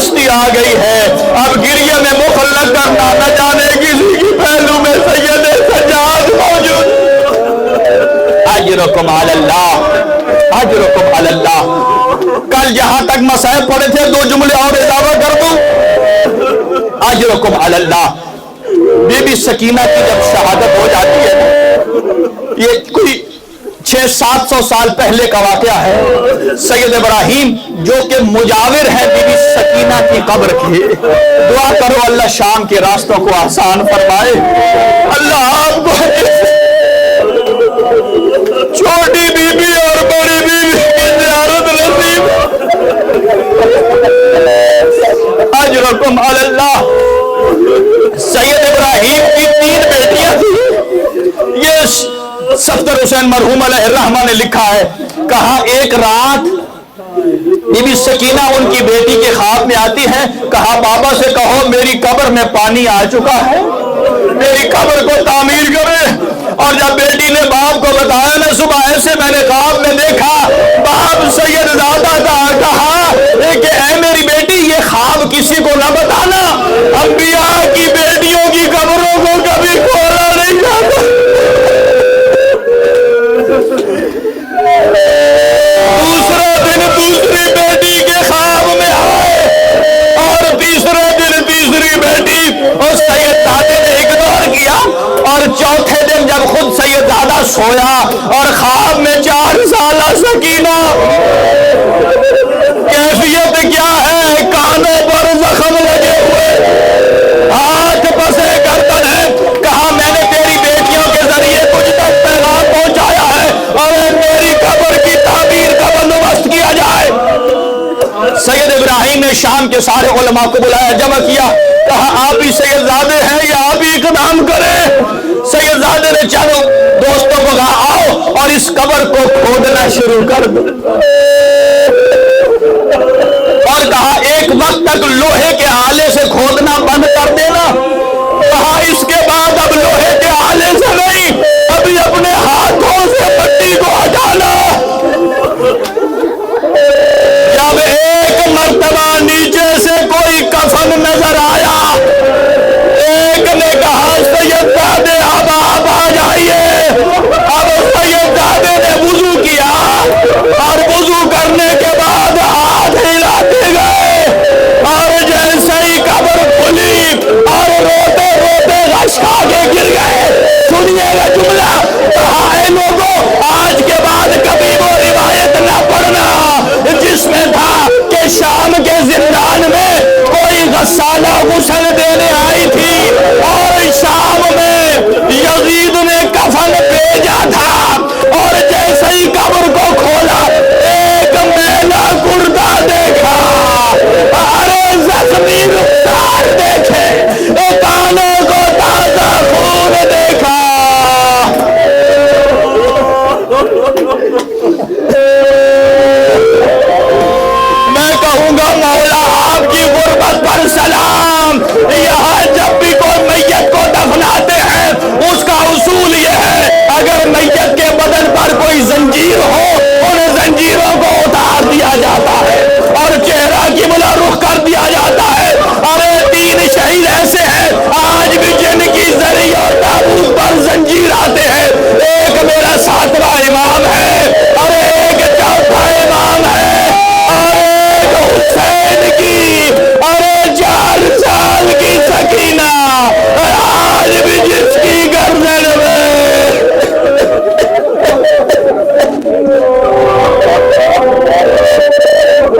ہستی آ گئی ہے، اب گریے میں مخلق کرنا، نہ جانے کسی کی پہلو میں سید سجاد موجود۔ اجرکم علی اللہ، اجرکم علی اللہ۔ کل جہاں تک مسائل پڑے تھے 2 جملے اور اضافہ کر دوں، اجرکم علی اللہ۔ بی بی سکینہ کی جب شہادت ہو جاتی ہے، یہ کوئی 600-700 سال پہلے کا واقعہ ہے۔ سید ابراہیم جو کہ مجاور ہیں بی بی سکینہ کی قبر کے، دعا کرو اللہ شام کے راستوں کو آسان فرمائے، اللہ آپ کو چھوٹی بی بی اور بڑی بی بی کی زیارت نصیب۔ اجرکم علی اللہ۔ سید ابراہیم کی 3 بیٹیاں تھیں، یہ صفدر حسین مرحوم علیہ الرحمہ نے لکھا ہے، کہا ایک رات بی بی سکینہ ان کی بیٹی کے خواب میں آتی ہے، کہا بابا سے کہو میری قبر میں پانی آ چکا ہے، میری قبر کو تعمیر کرے۔ اور جب بیٹی نے باپ کو بتایا نا، صبح ایسے میں نے خواب میں دیکھا، باپ سید زادہ کا کہا کہ اے میری بیٹی یہ خواب کسی کو نہ بتانا، انبیاء کی بیٹیوں کی قبروں کو کبھی کھولا نہیں جاتا۔ دوسرا دن دوسری بیٹی کے خواب میں آئے، اور تیسرے دن تیسری بیٹی، اور سید زادے نے اگنور کیا، اور چوتھے دن جب خود سید زادہ سویا اور خواب میں 4 سالہ سکینہ، کیفیت کیا ہے، کانوں پر زخم لگے ہوئے، ہاتھ پسے گردن ہے، کہا میں نے تیری بیٹیوں کے ذریعے تجھ تک پیغام پہنچایا ہے، اور میری قبر کی تعمیر کا بندوبست کیا جائے۔ سید ابراہیم نے شام کے سارے علماء کو بلایا، جمع کیا، کہا آپ ہی سید زادے ہیں یا آپ ہی اقدام کریں؟ سید زادے نے چلو دوستوں کو کہا آؤ اور اس قبر کو کھودنا شروع کر دو، اور کہا ایک وقت تک لوہے کے آلے سے کھودنا بند کر دینا، کہا اس کے بعد اب لوہے کے آلے سے نہیں، ابھی اپنے ہاتھوں سے مٹی کو ہٹانا۔ جب ایک مرتبہ نیچے سے کوئی کفن نظر آیا، ایک نے کہا سید زادے اب آپ آ جائیے۔ اب سید زادے نے وضو کیا، اور وضو کرنے کے بعد ہاتھ ہلاتے گئے، اور جیسے ہی قبر کھلی اور روتے روتے غش کھا کے گر گئے۔ سنیے گا جملہ، کہا اے لوگوں آج کے بعد کبھی وہ روایت نہ پڑھنا جس میں تھا کہ شام کے زندان میں کوئی غسالہ غسل دینے آئی تھی، اور شام میں یزید نے کفن بھیجا تھا، اور جیسے ہی قبر کو کھولا ایک میلا گردہ دیکھا، ارے زخمی رخسار دیکھے، کانوں کو تازہ خون دیکھا۔ میں کہوں گا مولا آپ کی غربت پر سلام۔ یہاں جب بھی کوئی میت کو دفناتے ہیں اس کا اصول یہ ہے، اگر میت کے بدن پر کوئی زنجیر ہو ان زنجیروں کو اتار دیا جاتا ہے اور چہرہ قبلہ رخ کر دیا جاتا ہے۔ ارے 3 شہید ایسے ہیں آج بھی جن کی زری اور تابوت پر زنجیر آتے ہیں، ایک میرا 7واں امام ہے، اور